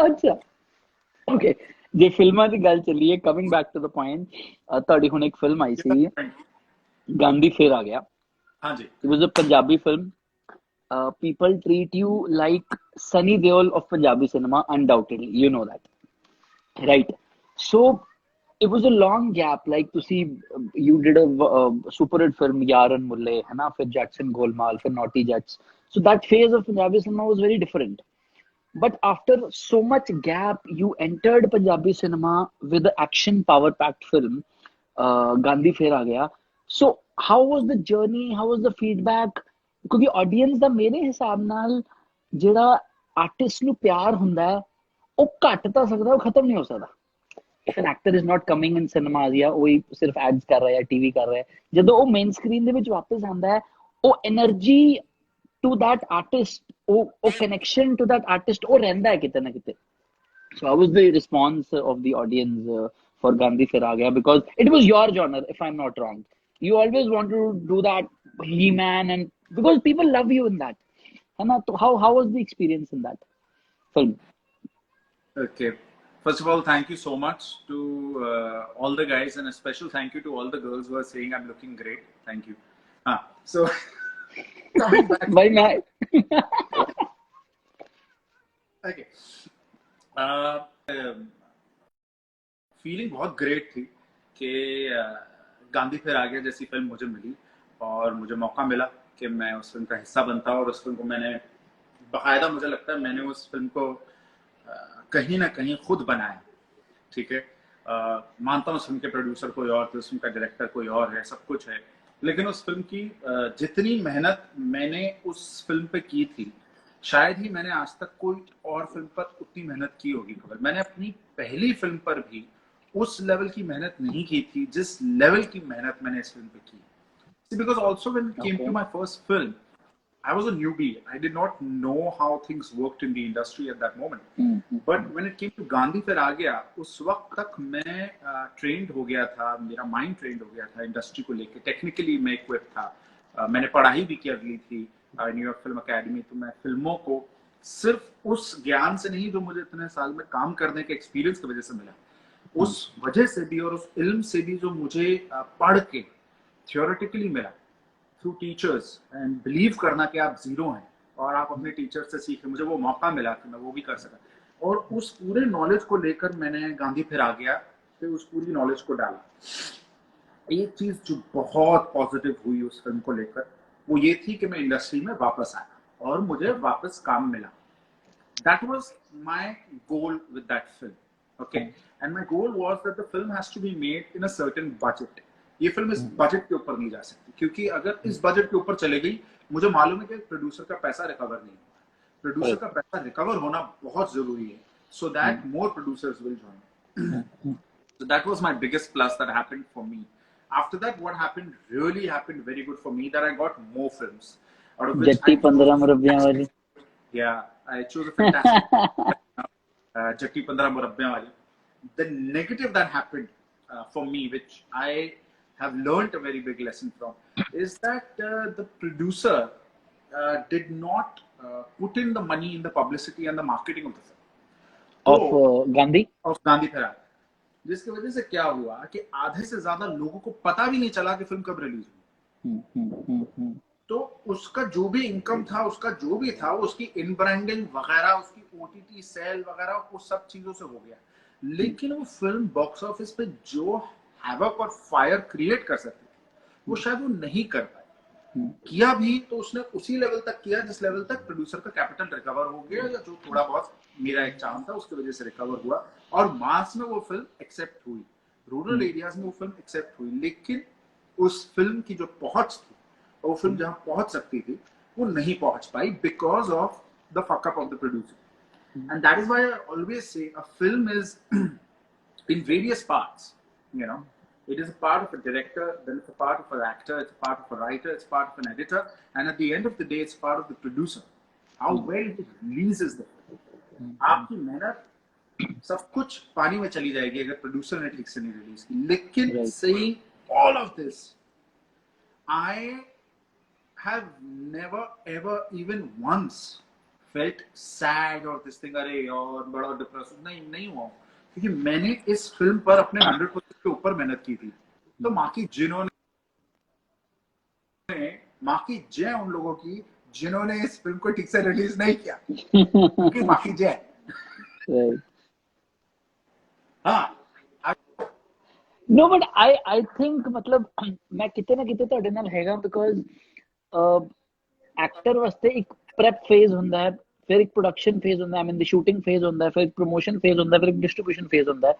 ਅੱਛਾ ਓਕੇ, ਜੇ ਫਿਲਮਾਂ ਦੀ ਗੱਲ ਚੱਲੀਏ, coming back to the point, ਤੁਹਾਡੀ ਹੁਣ ਇੱਕ ਫਿਲਮ ਆਈ ਸੀ ਗਾਂਧੀ ਫੇਰ ਆ ਗਿਆ। हाँ जी, it was a Punjabi film. people treat you like Sunny Deol of Punjabi cinema, undoubtedly, you know that, right? So it was a long gap, like ਤੁਸੀਂ you did a super hit film Yaar and Mulle, है ना, फिर Jackson Golmaal, फिर Naughty Jets, so that phase of Punjabi cinema was very different. But after so much gap, you entered Punjabi cinema with the action power packed film Gandhi Fir Aa Gaya. So how was the journey, how was the feedback? ਕਿਉਂਕਿ audience ਦਾ ਮੇਰੇ ਹਿਸਾਬ ਨਾਲ ਜਿਹੜਾ artist ਨੂੰ ਪਿਆਰ ਹੁੰਦਾ ਹੈ ਉਹ ਘਟ ਤਾਂ ਸਕਦਾ, ਉਹ ਖਤਮ ਨਹੀਂ ਹੋ ਸਕਦਾ। If an actor is not coming in cinema ਜਾਂ ਉਹ ਸਿਰਫ ਐਡਸ ਕਰ ਰਿਹਾ ਹੈ, ਟੀਵੀ ਕਰ ਰਿਹਾ ਹੈ, ਜਦੋਂ ਉਹ ਮੇਨ ਸਕਰੀਨ ਦੇ ਵਿੱਚ ਵਾਪਸ ਆਉਂਦਾ ਹੈ, ਉਹ એનર્ਜੀ ਟੂ ਦੈਟ ਆਰਟਿਸਟ, ਉਹ ਕਨੈਕਸ਼ਨ ਟੂ ਦੈਟ ਆਰਟਿਸਟ ਉਹ ਰਹਿੰਦਾ ਹੈ ਕਿਤੇ ਨਾ ਕਿਤੇ। So how was the response of the audience for Gandhi Fir Aa Gaya? Because it was your genre, if I'm not wrong. You always want to do that He-Man, and because people love you in that. How was the experience in that film? okay. First of all, thank you so much to all the guys, and a special thank you to all the girls who are saying I'm looking great. Thank you. So coming back. Why not? Okay. Feeling बहुत great थी कि गांधी फिर आ गया जैसी film मुझे मिली, और मुझे मौका मिला कि मैं उस फिल्म का हिस्सा बनता, और उस फिल्म को मैंने बाकायदा, मुझे लगता है मैंने उस फिल्म को कहीं ना कहीं खुद बनाया। ठीक है, मानता हूँ उस फिल्म के प्रोड्यूसर कोई और थे, उस फिल्म का डायरेक्टर कोई और है, सब कुछ है, लेकिन उस फिल्म की जितनी मेहनत मैंने उस फिल्म पे की थी, शायद ही मैंने आज तक कोई और फिल्म पर उतनी मेहनत की होगी। खबर, मैंने अपनी पहली फिल्म पर भी उस लेवल की मेहनत नहीं की थी जिस लेवल की मेहनत मैंने इस फिल्म पे की। Because also when it came to my first film, I was a newbie. I did not know how things worked in the industry at that moment. But when it came to Gandhi Fir Aa Gaya, उस वक्त तक मैं trend हो गया था, मेरा mind trend हो गया था इंडस्ट्री को लेके, टेक्निकली मैं इक्विप था, मैंने पढ़ाई भी कर ली थी न्यूयॉर्क फिल्म अकेडमी। तो मैं फिल्मों को सिर्फ उस ज्ञान से नहीं जो मुझे इतने साल में काम करने के एक्सपीरियंस की वजह से मिला, उस वजह से भी और उस इल्म से भी जो मुझे पढ़ के थियोरेटिकली मिला थ्रू टीचर्स, एंड बिलीव करना कि आप जीरो हैं और आप अपने टीचर से सीखे, मुझे वो मौका मिला कि मैं वो भी कर सका। और उस पूरे नॉलेज को लेकर मैंने गांधी फिर आ गया फिर उस पूरी नॉलेज को डाला। एक चीज जो बहुत पॉजिटिव हुई उस फिल्म को लेकर वो ये थी कि मैं इंडस्ट्री में वापस आया और मुझे वापस काम मिला। That was my goal with that film, okay? And my goal was that the film has to be made in a certain budget. ये फिल्म इस बजट के ऊपर नहीं जा सकती, क्योंकि अगर इस बजट के ऊपर चले गई, मुझे मालूम है कि प्रोड्यूसर का पैसा रिकवर नहीं होगा। प्रोड्यूसर का पैसा रिकवर होना बहुत जरूरी है, so that more producers will join. So that was my biggest plus that happened for me. After that, what really happened very good for me, that I got more films. Out of which Jatti 15 Murabbiyan wali. Yeah, I chose a fantastic Jatti 15 Murabbiyan wali. The negative that happened for me, which I have learned a very big lesson from, is that the producer did not put in the money in the publicity and the marketing of the film. Of Gandhi? Of Gandhi Fir Aa Gaya. जिसकी वजह से क्या हुआ कि आधे से ज्यादा लोगों को पता भी नहीं चला कि फिल्म कब रिलीज हुई। तो उसका जो भी इनकम था, उसका जो भी था, उसकी इन ब्रांडिंग वगैरह, उसकी ओटीटी सेल वगैरह, वो सब चीजों से हो गया। लेकिन वो फिल्म बॉक्स ऑफिस पे जो हैवक और फायर क्रिएट कर सकती थी, वो शायद वो नहीं कर पाई। किया भी तो उसने उसी लेवल तक किया जिस लेवल तक प्रोड्यूसर का कैपिटल रिकवर हो गया, या जो थोड़ा बहुत मेरा एक चांस था उसकी वजह से रिकवर हुआ, और मास में वो फिल्म एक्सेप्ट हुई, रूरल एरियाज में वो फिल्म एक्सेप्ट हुई। लेकिन उस फिल्म की जो पहुंच थी, वो फिल्म जहां पहुंच सकती थी वो नहीं पहुंच पाई because of the fuck up of the producer. And that is why I always say a film is in various parts, you know. It is a part of a director, then it's a part of an actor, it's a part of a writer, it's part of an editor, and at the end of the day, it's part of the producer. How well it releases the film. आपकी मेहनत सब कुछ पानी में चली जाएगी अगर producer ने ठीक से नहीं रिलीज की। लेकिन saying all of this, I have never ever even once felt sad or this thing, अरे यार बड़ा डिप्रेस नहीं हुआ, क्योंकि मैंने इस फिल्म पर अपने 100% के ऊपर मेहनत की थी। तो माँ की जय उन लोगों की जिन्होंने इस फिल्म को ठीक से रिलीज नहीं किया, क्योंकि माँ की जय। हाँ, नो बट आई थिंक मतलब मैं किते ना किते ਤੁਹਾਡੇ ਨਾਲ ਹੈਗਾ ਬਿਕੋਜ਼ एक्टर वास्ते एक प्रेप फेज ਹੁੰਦਾ ਹੈ, ਫਿਰ ਇੱਕ ਪ੍ਰੋਡਕਸ਼ਨ ਫੇਜ਼ ਹੁੰਦਾ ਹੈ, ਆਈ ਮੀਨ ਦੀ ਸ਼ੂਟਿੰਗ ਫੇਜ਼ ਹੁੰਦਾ ਹੈ, ਫਿਰ ਇੱਕ ਪ੍ਰੋਮੋਸ਼ਨ ਫੇਜ਼ ਹੁੰਦਾ ਹੈ, ਫਿਰ ਇੱਕ ਡਿਸਟ੍ਰੀਬਿਊਸ਼ਨ ਫੇਜ਼ ਹੁੰਦਾ ਹੈ।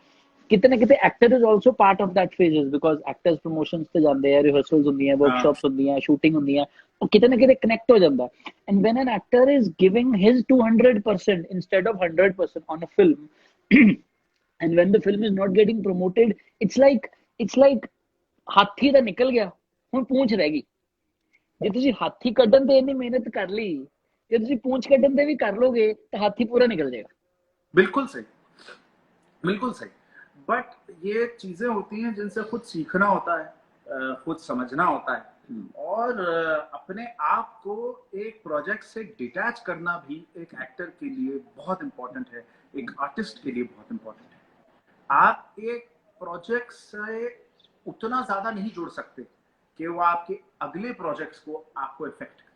ਕਿਤੇ ਨਾ ਕਿਤੇ actor is also part of that phases because actors promotions ਤੇ ਜਾਂਦੇ ਆ, ਰਿਹਰਸਲਸ ਹੁੰਦੀਆਂ, ਵਰਕਸ਼ਾਪਸ ਹੁੰਦੀਆਂ, ਸ਼ੂਟਿੰਗ ਹੁੰਦੀਆਂ, ਉਹ ਕਿਤੇ ਨਾ ਕਿਤੇ ਕਨੈਕਟ ਹੋ ਜਾਂਦਾ। And van an actor is giving his 200% instead of 100% on a film and when the film is not getting promoted, it's like ਹਾਥੀ ਦਾ ਨਿਕਲ ਗਿਆ, ਹੁਣ ਪੂੰਛ ਰਹਿ ਗਈ। ਜੇ ਤੁਸੀਂ ਹਾਥੀ ਕੱਢਣ ਤੇ ਇੰਨੀ ਮਿਹਨਤ ਕਰ ਲਈ, ਜੇ ਤੁਸੀਂ ਪੂੰਛ ਕੱਢਣ ਤੇ ਵੀ ਕਰ ਲੋਗੇ ਤਾਂ ਹਾਥੀ ਪੂਰਾ ਨਿਕਲ जाएगा। बिल्कुल सही, बिल्कुल सही। बट ये चीजें होती हैं जिनसे खुद सीखना होता है, खुद समझना होता है, और अपने आप को एक प्रोजेक्ट से डिटैच करना भी एक एक्टर के लिए बहुत इंपॉर्टेंट है, एक आर्टिस्ट के लिए बहुत इंपॉर्टेंट है। आप एक प्रोजेक्ट से उतना ज्यादा नहीं जुड़ सकते कि वो आपके अगले प्रोजेक्ट्स को आपको इफेक्ट करे।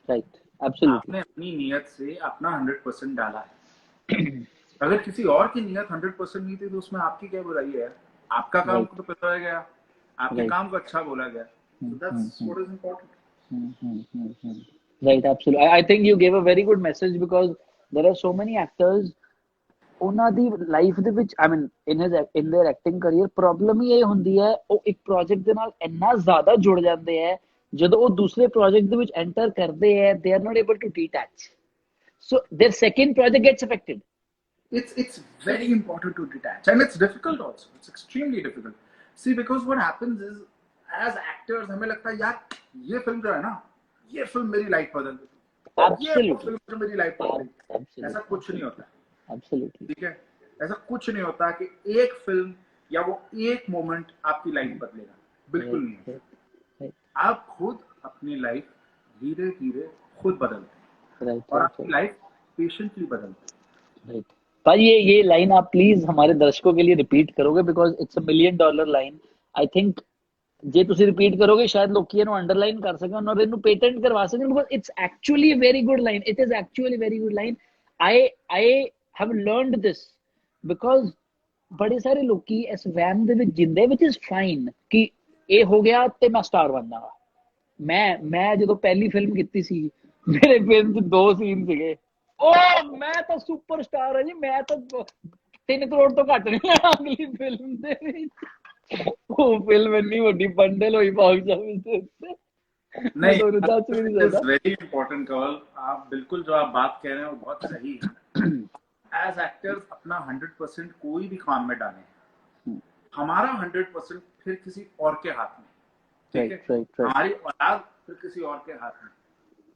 Right, absolutely. आपने अपनी नियत से अपना 100% डाला है, अगर किसी और की नियत 100% नहीं थी तो उसमें आपकी क्या बुराई है? आपका काम तो पता गया, आपके काम को अच्छा बोला गया, so that's what is important. Right, absolutely. I think you gave a very good message because there are so many actors ਉਹਨਾਂ ਦੀ ਲਾਈਫ ਦੇ ਵਿੱਚ I mean in their acting career problem ਹੀ ਇਹ ਹੁੰਦੀ ਹੈ, ਉਹ ਇੱਕ ਪ੍ਰੋਜੈਕਟ ਦੇ ਨਾਲ ਇੰਨਾ ਜ਼ਿਆਦਾ ਜੁੜ ਜਾਂਦੇ ਹੈ, ਜਦੋਂ ਉਹ ਦੂਸਰੇ ਪ੍ਰੋਜੈਕਟ ਦੇ ਵਿੱਚ ਐਂਟਰ ਕਰਦੇ ਹੈ they are not able to detach, so their second project gets affected. It's very important to detach, and it's difficult also, it's extremely difficult. See, because what happens is as actors हमें लगता है यार ये film जो है ना, ये film मेरी लाइफ बदल देती, ये फिल्म जो मेरी लाइफ बदल देती। ऐसा कुछ नहीं होता, एब्सोल्युटली, ठीक है, ऐसा कुछ नहीं होता कि एक फिल्म या वो एक मोमेंट आपकी लाइफ बदलेगा, बिल्कुल नहीं है। आप खुद अपनी लाइफ धीरे धीरे खुद बदलते हैं, और आपकी लाइफ पेशेंटली बदलती है। भाई ये लाइन आप प्लीज हमारे दर्शकों के लिए रिपीट करोगे because it's $1 million line. I think ਜੇ ਤੁਸੀਂ ਰਿਪੀਟ ਕਰੋਗੇ ਸ਼ਾਇਦ ਲੋਕੀ ਇਹਨੂੰ ਅੰਡਰਲਾਈਨ ਕਰ ਸਕਣ ਔਰ ਇਹਨੂੰ ਪੇਟੈਂਟ ਕਰਵਾ ਸਕਣ because it's actually a very good line, it is actually very good line. I have learned this because ਬੜੇ ਸਾਰੇ ਲੋਕੀ ਇਸ ਵਹਿਮ ਦੇ ਵਿੱਚ ਜਿੰਦੇ which is fine ਕਿ ਇਹ ਹੋ ਗਿਆ ਤੇ ਮੈਂ ਸਟਾਰ ਬਣਨਾ। ਮੈਂ ਜਦੋਂ ਪਹਿਲੀ ਫਿਲਮ ਕੀਤੀ ਸੀ ਮੇਰੇ ਫਿਲਮ 'ਚ 2 ਸੀਨ ਸੀਗੇ, ਉਹ ਮੈਂ ਤਾਂ ਸੁਪਰਸਟਾਰ ਹਾਂ ਜੀ, ਮੈਂ ਤਾਂ 3 ਕਰੋੜ ਤੋਂ ਘੱਟ ਨਹੀਂ ਲੈਣਾ ਅਗਲੀ ਫਿਲਮ ਦੇ ਵਿੱਚ। ਉਹ ਫਿਲਮ ਇੰਨੀ ਵੱਡੀ ਬੰਡਲ ਹੋਈ ਬਾਕਸ ਆਫਿਸ ਦੇ ਉੱਤੇ। नहीं, इट्स वेरी इंपॉर्टेंट कॉल। आप बिल्कुल जो आप बात कह रहे हैं वो बहुत सही है। एज एक्टर्स अपना 100% कोई भी काम में डालें, हमारा 100% फिर किसी और के हाथ में, ठीक है, हमारी औलाद फिर किसी और के हाथ में,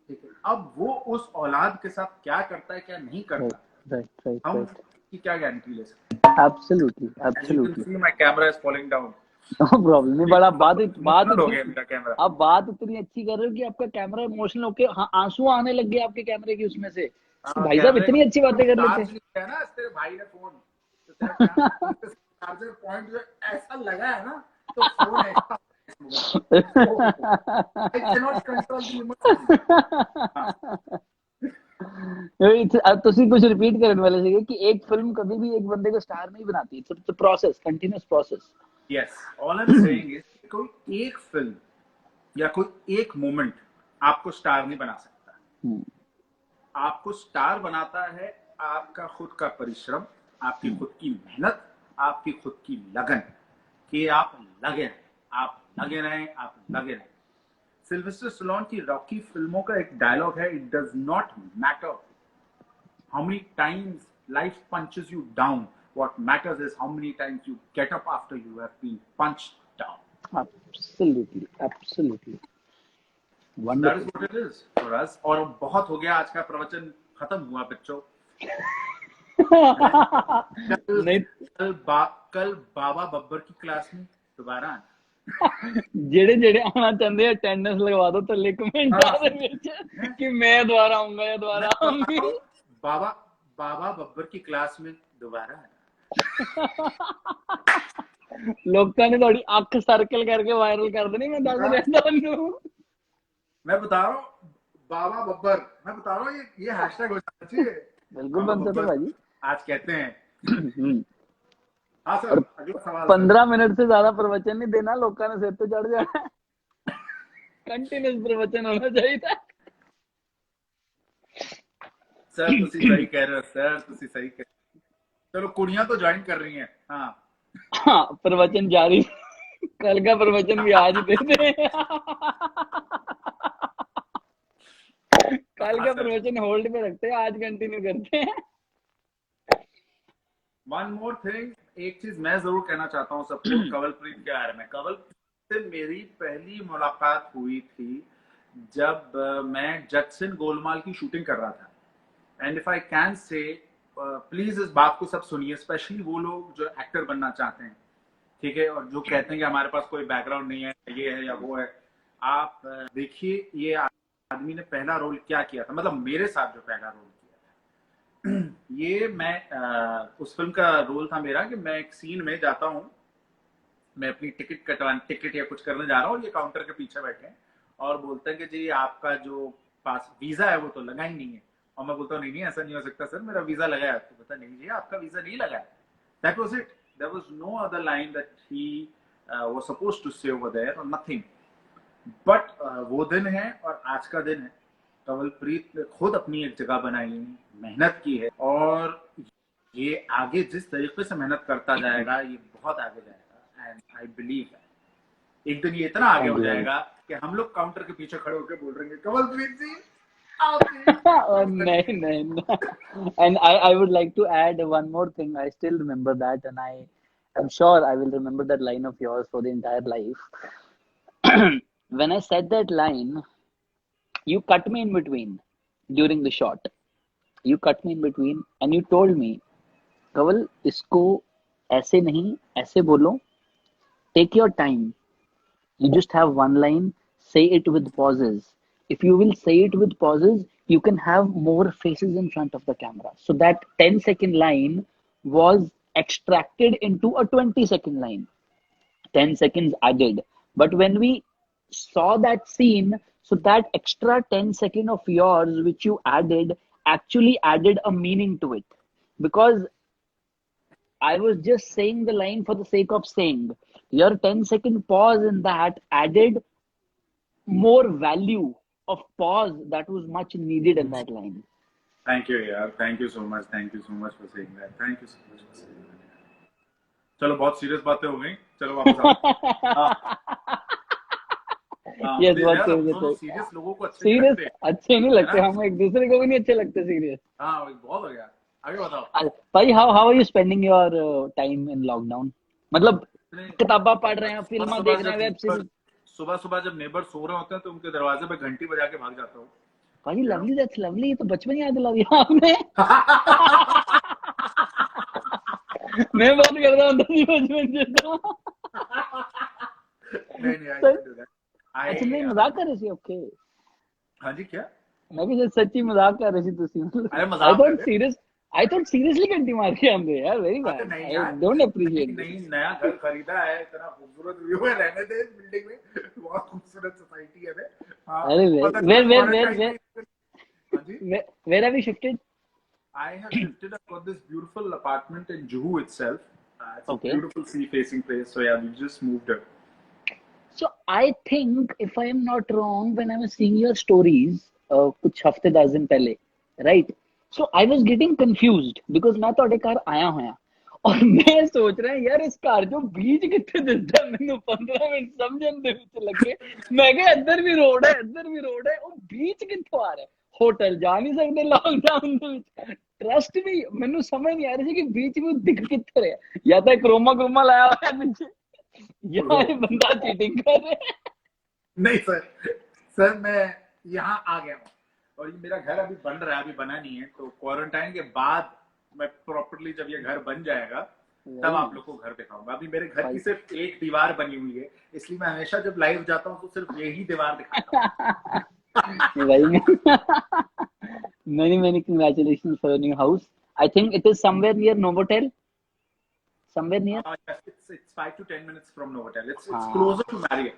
ठीक है। अब वो उस औलाद के साथ क्या करता है क्या नहीं करता, हम की क्या गारंटी ले सकते हैं? Absolutely. My camera is falling down, no problem नहीं, बड़ा बात हो गया मेरा कैमरा। आप बात इतनी अच्छी कर रहे हो कि आपका कैमरा इमोशनल होके आंसू आने लग गए आपके कैमरे की उसमें से। भाई साहब इतनी अच्छी बातें कर लेते हैं ना, तेरे भाई ने फोन चार्जर पॉइंट जो ऐसा लगा है ना तो फोन है I cannot control the emotion। ਤੁਸੀਂ ਕੁਝ ਰਿਪੀਟ ਕਰਨ ਵਾਲੇ ਸੀਗੇ ਕਿ ਇੱਕ ਫਿਲਮ ਕभी भी एक बंदे को स्टार नहीं बनाती, it's a process, continuous process. Yes, all I'm saying is कोई एक फिल्म या कोई एक मोमेंट आपको स्टार नहीं बना सकता। हम्म, आपको स्टार बनाता है आपका खुद का परिश्रम, आपकी खुद की मेहनत, आपकी खुद की लगन, कि आप लगे रहें, आप लगे रहें, आप लगे रहें। सिल्वेस्टर स्टैलोन की रॉकी फिल्मों का एक डायलॉग है, it does not matter how many times life punches you down, what matters is how many times you get up after you have been punched down. absolutely, absolutely. So that is Wonderful. what it is for us. और बहुत हो गया, आज का प्रवचन खत्म हुआ बच्चों। कल नहीं, कल बाबा बब्बर की क्लास में दोबारा आना। ਜਿਹੜੇ ਜਿਹੜੇ ਆਉਣਾ ਚਾਹੁੰਦੇ ਆ ਅਟੈਂਡੈਂਸ ਲਗਵਾ ਦਿਓ ਥੱਲੇ ਕਮੈਂਟਾਂ ਦੇ ਵਿੱਚ ਕਿ ਮੈਂ ਦੁਬਾਰਾ ਆਉਂਗਾ ਜਾਂ ਦੁਬਾਰਾ मैं बता ਆਉਂਗੀ। रहा हूँ, बाबा बाबा बब्बर की क्लास में दोबारा आना। ਲੋਕਾਂ ਨੇ ਤੁਹਾਡੀ ਅੱਖ ਸਰਕਲ ਕਰਕੇ ਵਾਇਰਲ ਕਰ ਦੇਣੀ, ਮੈਂ ਦੱਸ ਰਿਹਾ ਤੁਹਾਨੂੰ। मैं बता रहा हूँ बाबा बब्बर, मैं बता रहा हूँ ये हैशटैग हो जाना चाहिए। बिल्कुल बाबा बन सकता बब्बर भाजी। आज कहते हैं। हम्म। हाँ सर, अगला सवाल। 15 मिनट से ज्यादा प्रवचन नहीं देना, लोगों ने सिर तो चढ़ जाना। कंटिन्यूस प्रवचन होना चाहिए। सर तुसी सही कह रहे हो सर, तुसी सही कह रहे हो। चलो कुड़ियां तो ज्वाइन कर रही हैं। हाँ हाँ, प्रवचन जारी। कल का प्रवचन भी आज दे दे। कल का प्रवचन होल्ड पे रखते हैं, आज कंटिन्यू करते हैं। वन मोर थिंग, एक चीज मैं जरूर कहना चाहता हूँ सबको कंवलप्रीत के बारे में। कंवलप्रीत से मेरी पहली मुलाकात हुई थी जब मैं जटसन गोलमाल की शूटिंग कर रहा था। And if I can say, please इस बात को सब सुनिए, स्पेशली वो लोग जो एक्टर बनना चाहते हैं, ठीक है, और जो कहते हैं कि हमारे पास कोई बैकग्राउंड नहीं है, ये है या वो है। आप देखिए ये आदमी ने पहला रोल क्या किया था, मतलब मेरे साथ जो पहला रोल किया था, ये मैं उस फिल्म का रोल था मेरा कि मैं एक सीन में जाता हूँ, मैं अपनी टिकट या कुछ करने जा रहा हूँ, और ये काउंटर के पीछे बैठे हैं और बोलते हैं कि जी आपका जो पास वीजा है वो तो लगा ही नहीं है। और मैं बोलता हूँ नहीं नहीं ऐसा नहीं हो सकता सर, मेरा वीजा लगा है। तो पता नहीं जी आपका वीजा नहीं लगा है। That was it, there was no other line that he was supposed to say over there और नथिंग बट वो दिन है और आज का दिन है। कंवलप्रीत ने खुद अपनी एक जगह बनाई है, मेहनत की है, और ये आगे जिस तरीके से मेहनत करता जाएगा ये बहुत आगे जाएगा। एंड आई बिलीव एक दिन ये इतना आगे हो जाएगा कि हम लोग काउंटर के पीछे खड़े होकर बोल रहे हैं कंवलप्रीत जी नहीं नहीं नहीं। And I would like to add one more thing. I still remember that, and I'm sure I will remember that line of yours for the entire life. When I said that line, you cut me in between during the shot. You cut me in between and you told me, कवल इसको ऐसे नहीं ऐसे बोलो, take your time. You just have one line, say it with pauses. If you will say it with pauses, you can have more faces in front of the camera. So that 10-second line was extracted into a 20-second line. 10 seconds added. But when we saw that scene, so that extra 10 seconds of yours which you added actually added a meaning to it. Because I was just saying the line for the sake of saying. Your 10-second pause in that added more value of pause that was much needed in that line. Thank you यार, thank you so much for saying that, thank you so much for saying that. चलो बहुत serious बातें हो गई, चलो वापस आओ। Yes, बहुत serious सीरियस लोगों को अच्छे सीरियस लगते हैं। अच्छे नहीं लगते, हम एक दूसरे को भी नहीं अच्छे लगते सीरियस। हाँ बहुत हो गया, आगे बताओ भाई। how are you spending your time in lockdown? मतलब किताबा पढ़ रहे हैं, फिल्म देख रहे हैं, वेब सीरीज। सुबह सुबह जब नेबर सो रहे होते हैं तो उनके दरवाजे पे घंटी बजा के भाग जाता हूँ। भाई लवली, दैट्स लवली, ये तो बचपन याद दिला दिया आपने। मैं बात कर रहा हूँ बचपन से तो। नहीं अच्छा नहीं, मजाक कर रही थी। ओके हाँ जी, क्या मैं भी सच्ची मजाक कर रही थी तुसी। अरे मजाक I thought seriously घंटी मार के आंदे यार, very bad. I don't appreciate this। नहीं, नया घर खरीदा है, इतना खूबसूरत व्यू है, रहने दे इस बिल्डिंग में, बहुत खूबसूरत सोसाइटी है। अरे where have you shifted? I have shifted. I've got this beautiful apartment in Juhu itself. It's Okay. a beautiful sea facing place. So yeah, we just moved it. So I think, if I am not wrong, when I was seeing your stories, कुछ हफ्ते 10 दिन पहले, right? So I was getting confused because मैं ਤੁਹਾਡੇ ਘਰ ਆਇਆ ਹੋਇਆ और मैं सोच रहा यार इस घर जो बीच कितने दिसदा ਮੈਨੂੰ 15 ਮਿੰਟ ਸਮਝਣ ਦੇ ਵਿੱਚ ਲੱਗੇ ਮੈਂ ਕਿਹਾ ਇੱਧਰ ਵੀ ਰੋਡ ਹੈ ਉਹ बीच ਕਿੱਥੋਂ ਆ ਰਿਹਾ ਹੋਟਲ ਜਾ ਨਹੀਂ ਸਕਦੇ ਲੌਕਡਾਊਨ ਦੇ ਵਿੱਚ ट्रस्ट भी ਮੈਨੂੰ ਸਮਝ ਨਹੀਂ ਆ ਰਹੀ ਸੀ ਕਿ बीच ਵੀ ਦਿਖ ਕਿੱਥੇ ਰਿਹਾ ਜਾਂ ਤਾਂ क्रोमा ਲਾਇਆ ਹੋਇਆ ਪਿੱਛੇ या ये बंदा चीटिंग कर रहा है नहीं सर मैं यहाँ आ गया हूँ और ये मेरा घर अभी बन रहा है, अभी बना नहीं है, तो क्वारंटाइन के बाद मैं प्रॉपर्ली जब ये घर बन जाएगा तब आप लोग को घर दिखाऊंगा। अभी मेरे घर की सिर्फ एक दीवार बनी हुई है, इसलिए मैं हमेशा जब लाइव जाता हूँ तो सिर्फ यही दीवार दिखाता हूँ। many congratulations for your new house. I think it is somewhere near Novotel. Somewhere near. Yes, it's 5 to 10 minutes from Novotel. It's closer to Marriott.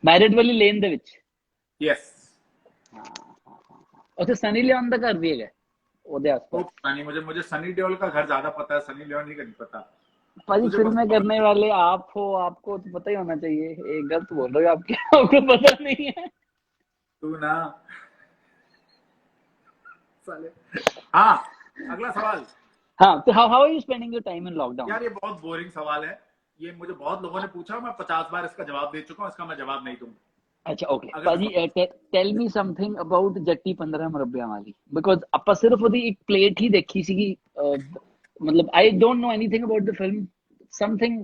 Marriott वाली lane ਦੇ ਵਿੱਚ. Yes. ਉੱਥੇ सनी लियोन ਦਾ ਘਰ ਵੀ ਹੈਗਾ ਉਹਦੇ आसपास. नहीं, मुझे सनी देओल का घर ज्यादा पता है, सनी लियोन का नहीं पता। भाई फिल्में करने वाले आप हो, आपको तो पता ही होना चाहिए। ये गलत बोल रहे हो आपको पता नहीं है। तू ना साले। हाँ, अगला सवाल। हाँ, तो how are you spending your time in lockdown? यार ये बहुत बोरिंग सवाल है, ये मुझे बहुत लोगों ने पूछा, मैं 50 बार इसका जवाब दे चुका हूँ, इसका मैं जवाब नहीं दूंगा। अच्छा ओके भाजी, tell me something about Jatti 15 मुरब्बियां वाली, बिकॉज़ ਆਪਾਂ ਸਿਰਫ ਉਹਦੀ ਇੱਕ ਪਲੇਟ ਹੀ ਦੇਖੀ ਸੀਗੀ, मतलब I don't know anything about the film, something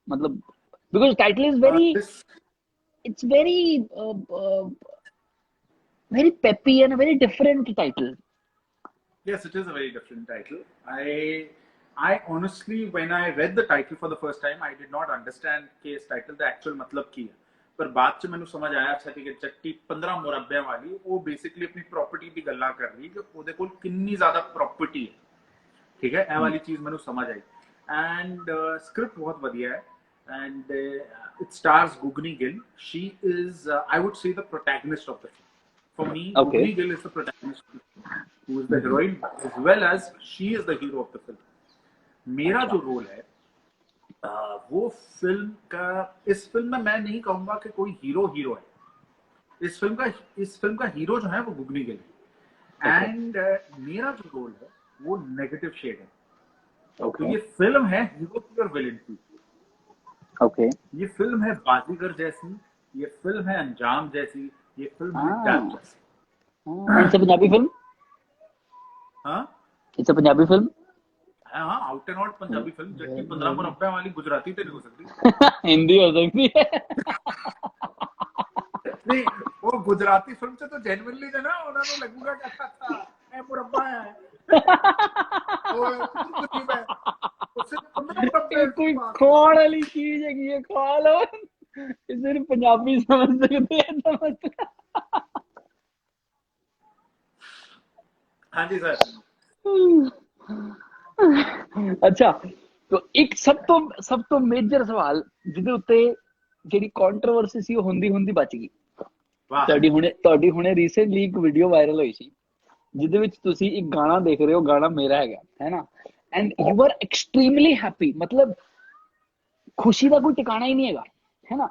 मतलब because title is very it's very very peppy and a very different title. Yes, it is a very different title. I honestly, when I read the title for the first time, I did not understand कि इस title का actual मतलब ਕੀ है, पर बाद ਚ ਮੈਨੂੰ ਸਮਝ ਆਇਆ ਅੱਛਾ ਠੀਕ ਹੈ ਚੱਟੀ 15 ਮੁਰੱਬਿਆਂ ਵਾਲੀ ਉਹ ਬੇਸਿਕਲੀ ਆਪਣੀ ਪ੍ਰਾਪਰਟੀ ਦੀ ਗੱਲਾਂ ਕਰ ਰਹੀ ਕਿ ਉਹਦੇ ਕੋਲ ਕਿੰਨੀ ਜ਼ਿਆਦਾ ਪ੍ਰਾਪਰਟੀ ਹੈ, ਠੀਕ ਹੈ, ਇਹ ਵਾਲੀ ਚੀਜ਼ ਮੈਨੂੰ ਸਮਝ ਆਈ। ਐਂਡ ਸਕ੍ਰਿਪਟ ਬਹੁਤ ਵਧੀਆ ਹੈ and it stars Gugni Gill. She is I would say the protagonist of the film. For me, okay. Gugni Gill is the protagonist of the film, who is the heroine as well as she is the hero of the film. मेरा जो role है वो film का, इस film में मैं नहीं कहूंगा कि कोई हीरो है, इस फिल्म का हीरो जो है वो गुगनी गिल है एंड मेरा जो रोल है वो नेगेटिव शेड है। तो ये फिल्म है हीरो की और विलेन की। ओके, ये फिल्म है बाजीगर जैसी, ये फिल्म है अंजाम जैसी, ये फिल्म है डैम जैसी। It's a Punjabi film. हाँ, इट्स अ पंजाबी फिल्म। हाँ, out and out Punjabi film, जबकि 15 मुरब्बे वाली गुजराती तो नहीं हो सकती। हिंदी हो सकती है। नहीं, वो गुजराती फिल्म से तो जेन्युइनली जो ना उन्होंने लगूगा कि अच्छा ए मुरब्बा है वो कुछ है उससे 15 मुरब्बे कोई खाने वाली चीज है कि ये खा लो, सिर्फ पंजाबी समझ सकते हैं तो मतलब। हाँ जी सर। अच्छा, तो एक सब तो मेजर सवाल ਜਿਹਦੇ ਉੱਤੇ ਜਿਹੜੀ ਕੰਟਰੋਵਰਸੀ ਸੀ ਉਹ ਹੁੰਦੀ ਬਚ ਗਈ। ਤੁਹਾਡੀ ਹੁਣੇ ਰੀਸੈਂਟਲੀ ਇੱਕ ਵੀਡੀਓ ਵਾਇਰਲ ਹੋਈ ਸੀ ਜਿਹਦੇ ਵਿੱਚ ਤੁਸੀਂ ਇੱਕ ਗਾਣਾ ਦੇਖ ਰਹੇ ਹੋ, ਗਾਣਾ ਮੇਰਾ ਹੈਗਾ ਹੈ ਨਾ, and you are extremely happy, ਮਤਲਬ ਖੁਸ਼ੀ ਦਾ ਕੋਈ ਟਿਕਾਣਾ ਹੀ ਨਹੀਂ ਹੈਗਾ ਹੈ ਨਾ,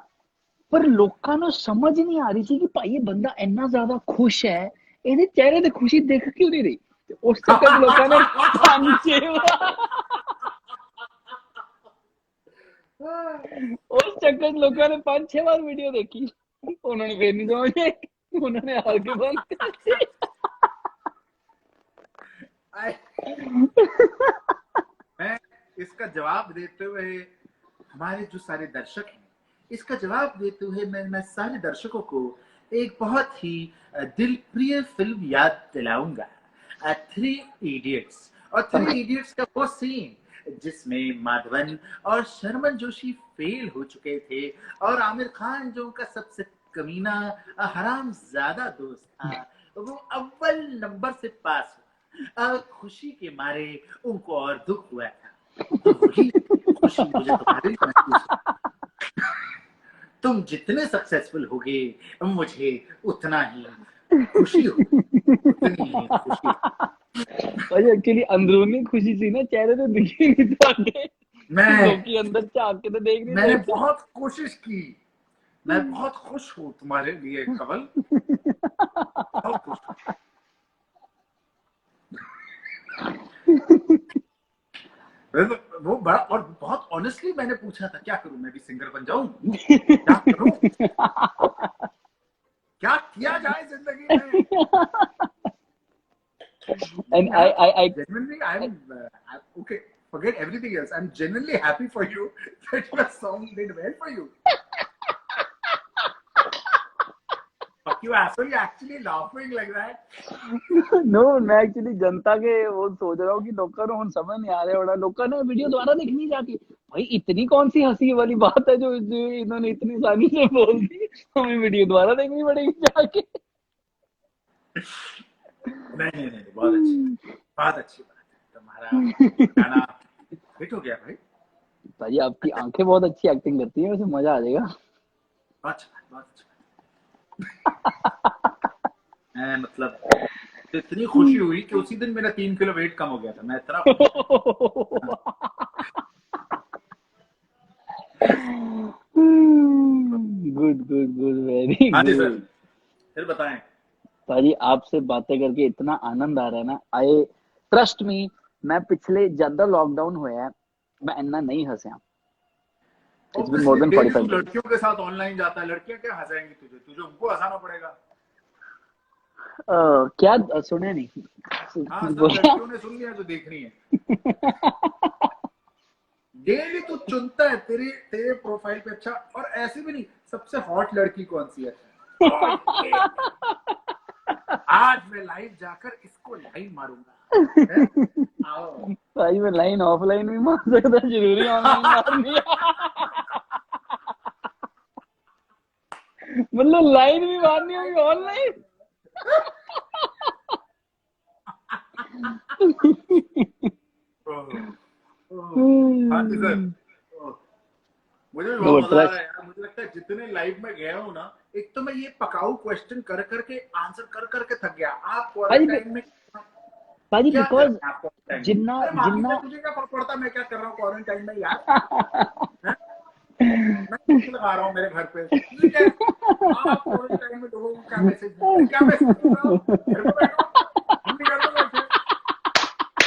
ਪਰ ਲੋਕਾਂ ਨੂੰ ਸਮਝ ਨਹੀਂ ਆ ਰਹੀ ਸੀ ਕਿ ਭਾਈ ਇਹ ਬੰਦਾ ਇੰਨਾ ਜ਼ਿਆਦਾ ਖੁਸ਼ ਹੈ, ਇਹਦੇ ਚਿਹਰੇ ਤੇ ਖੁਸ਼ੀ ਦਿਖ ਕਿਉਂ ਨਹੀਂ ਰਹੀ। ਉਸ ਚੱਕਰ ਲੋਕਾਂ ਨੇ 5-6 बार वीडियो देखी, उन्होंने फिर नहीं समझे, उन्होंने हार के बंद कर दी। मैं इसका जवाब देते हुए, हमारे जो सारे दर्शक हैं, इसका जवाब देते हुए मैं सारे दर्शकों को एक बहुत ही दिलप्रिय फिल्म याद दिलाऊंगा, 3 Idiots। और 3 Idiots का वो सीन जिसमें माधवन और शर्मन जोशी फेल हो चुके थे और आमिर खान जो उनका सबसे कमीना हराम ज्यादा दोस्त था वो अव्वल नंबर से पास हुआ। खुशी के मारे उनको और दुख हुआ था, तो वही खुशी मुझे तुम्हारी महसूस हुई। तुम जितने सक्सेसफुल होगे मुझे उतना ही खुशी होगी, उतनी ही खुशी। एक्चुअली अंदरूनी खुशी थी ना, चेहरे तो दिखी नहीं था। मैं लोकी अंदर झांक के तो देख नहीं मैंने सकता। बहुत कोशिश की, मैं बहुत खुश हूँ तुम्हारे लिए कवल, बहुत खुश हूँ। वो बड़ा और बहुत ऑनेस्टली मैंने पूछा था क्या करूं, मैं भी सिंगर बन जाऊं, क्या करूं, क्या किया जाए जिंदगी में। And I Genuinely, okay. Forget everything else. I'm genuinely happy for you that your song did well for you. Fuck you, asshole. You're actually laughing like that. No मैं एक्चुअली जनता के वो सोच रहा हूँ कि लोगों को समझ नहीं आ रहा होगा, लोगों ने वीडियो दोबारा देखनी जाके, भाई इतनी कौन सी हंसी वाली बात है जो इन्होंने इतनी आसानी से बोल दी, हमें वीडियो दोबारा देखनी पड़ेगी जाके। नहीं, बहुत अच्छी बात है। तुम्हारा गाना हिट हो गया भाई। भाई आपकी आंखें बहुत अच्छी एक्टिंग करती है, वैसे मजा आ जाएगा। बहुत अच्छा। मैं मतलब इतनी खुशी हुई कि उसी दिन मेरा 3 किलो वेट कम हो गया था, मैं इतना गुड वेरी हाँ जी सर, गुड। फिर बताएं। भाजी आपसे बातें करके इतना आनंद आ रहा है ना, आई ट्रस्ट मी, मैं पिछले ज्यादा लॉकडाउन होया है मैं इतना नहीं हंसया। It's been more Obviously, than daily 45 to days। लड़कियों के साथ ऑनलाइन जाता है, लड़कियां क्या हंसाएंगी तुझे, तुझे उनको हंसाना पड़ेगा। क्या सुने नहीं हाँ सब बोलिए लड़कियों ने सुन लिया जो देखनी है। डेली तू चुनता है, तेरे तेरे प्रोफाइल पे अच्छा, और ऐसे भी नहीं सबसे हॉट लड़की कौन सी है, आज मैं लाइव जाकर इसको लाइन मारूंगा है? आओ भाई मैं लाइन ऑफलाइन भी मार सकता, जरूरी ऑनलाइन मारनी है। मतलब लाइन भी मारनी होगी ऑनलाइन। हाँ जी सर, मुझे भी No, बहुत मजा आ रहा trust। है यार। मुझे लगता है जितने लाइव में गया हूँ ना, एक तो मैं ये पकाऊ क्वेश्चन कर करके आंसर कर करके थक गया। आप क्वारंटाइन में भाजी क्या कर बिकॉज रहे हैं आप क्वारंटाइन में? जिन्ना अरे माफी जिन्ना से तुझे क्या फर्क पड़ता मैं क्या कर रहा हूँ क्वारंटाइन में यार, हैं? मैं कुछ लगा रहा हूँ मेरे घर पे, तुझे क्या है? आप क्वारंटाइन में लोगों को क्या मैसेज दे रहे हो? क्या मैसेज दे रहा हूँ? घर पे बैठो, हम भी घर पे बैठे,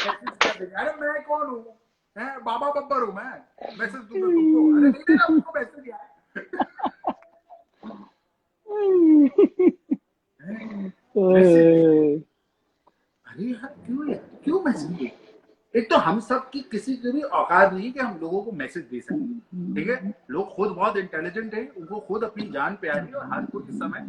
मैसेज क्या देंगे? अरे मैं कौन हूँ, हैं? बाबा बब्बर हूँ मैं, मैसेज दूंगा तुमको? अरे नहीं देना तुमको मैसेज यार। मैसेज अरे यार क्यों मैसेज दे? एक तो हम सब की किसी की भी औकात नहीं कि हम लोगों को मैसेज दे सकें, ठीक है? लोग खुद बहुत इंटेलिजेंट है, उनको खुद अपनी जान प्यारी है, और हर कोई इस समय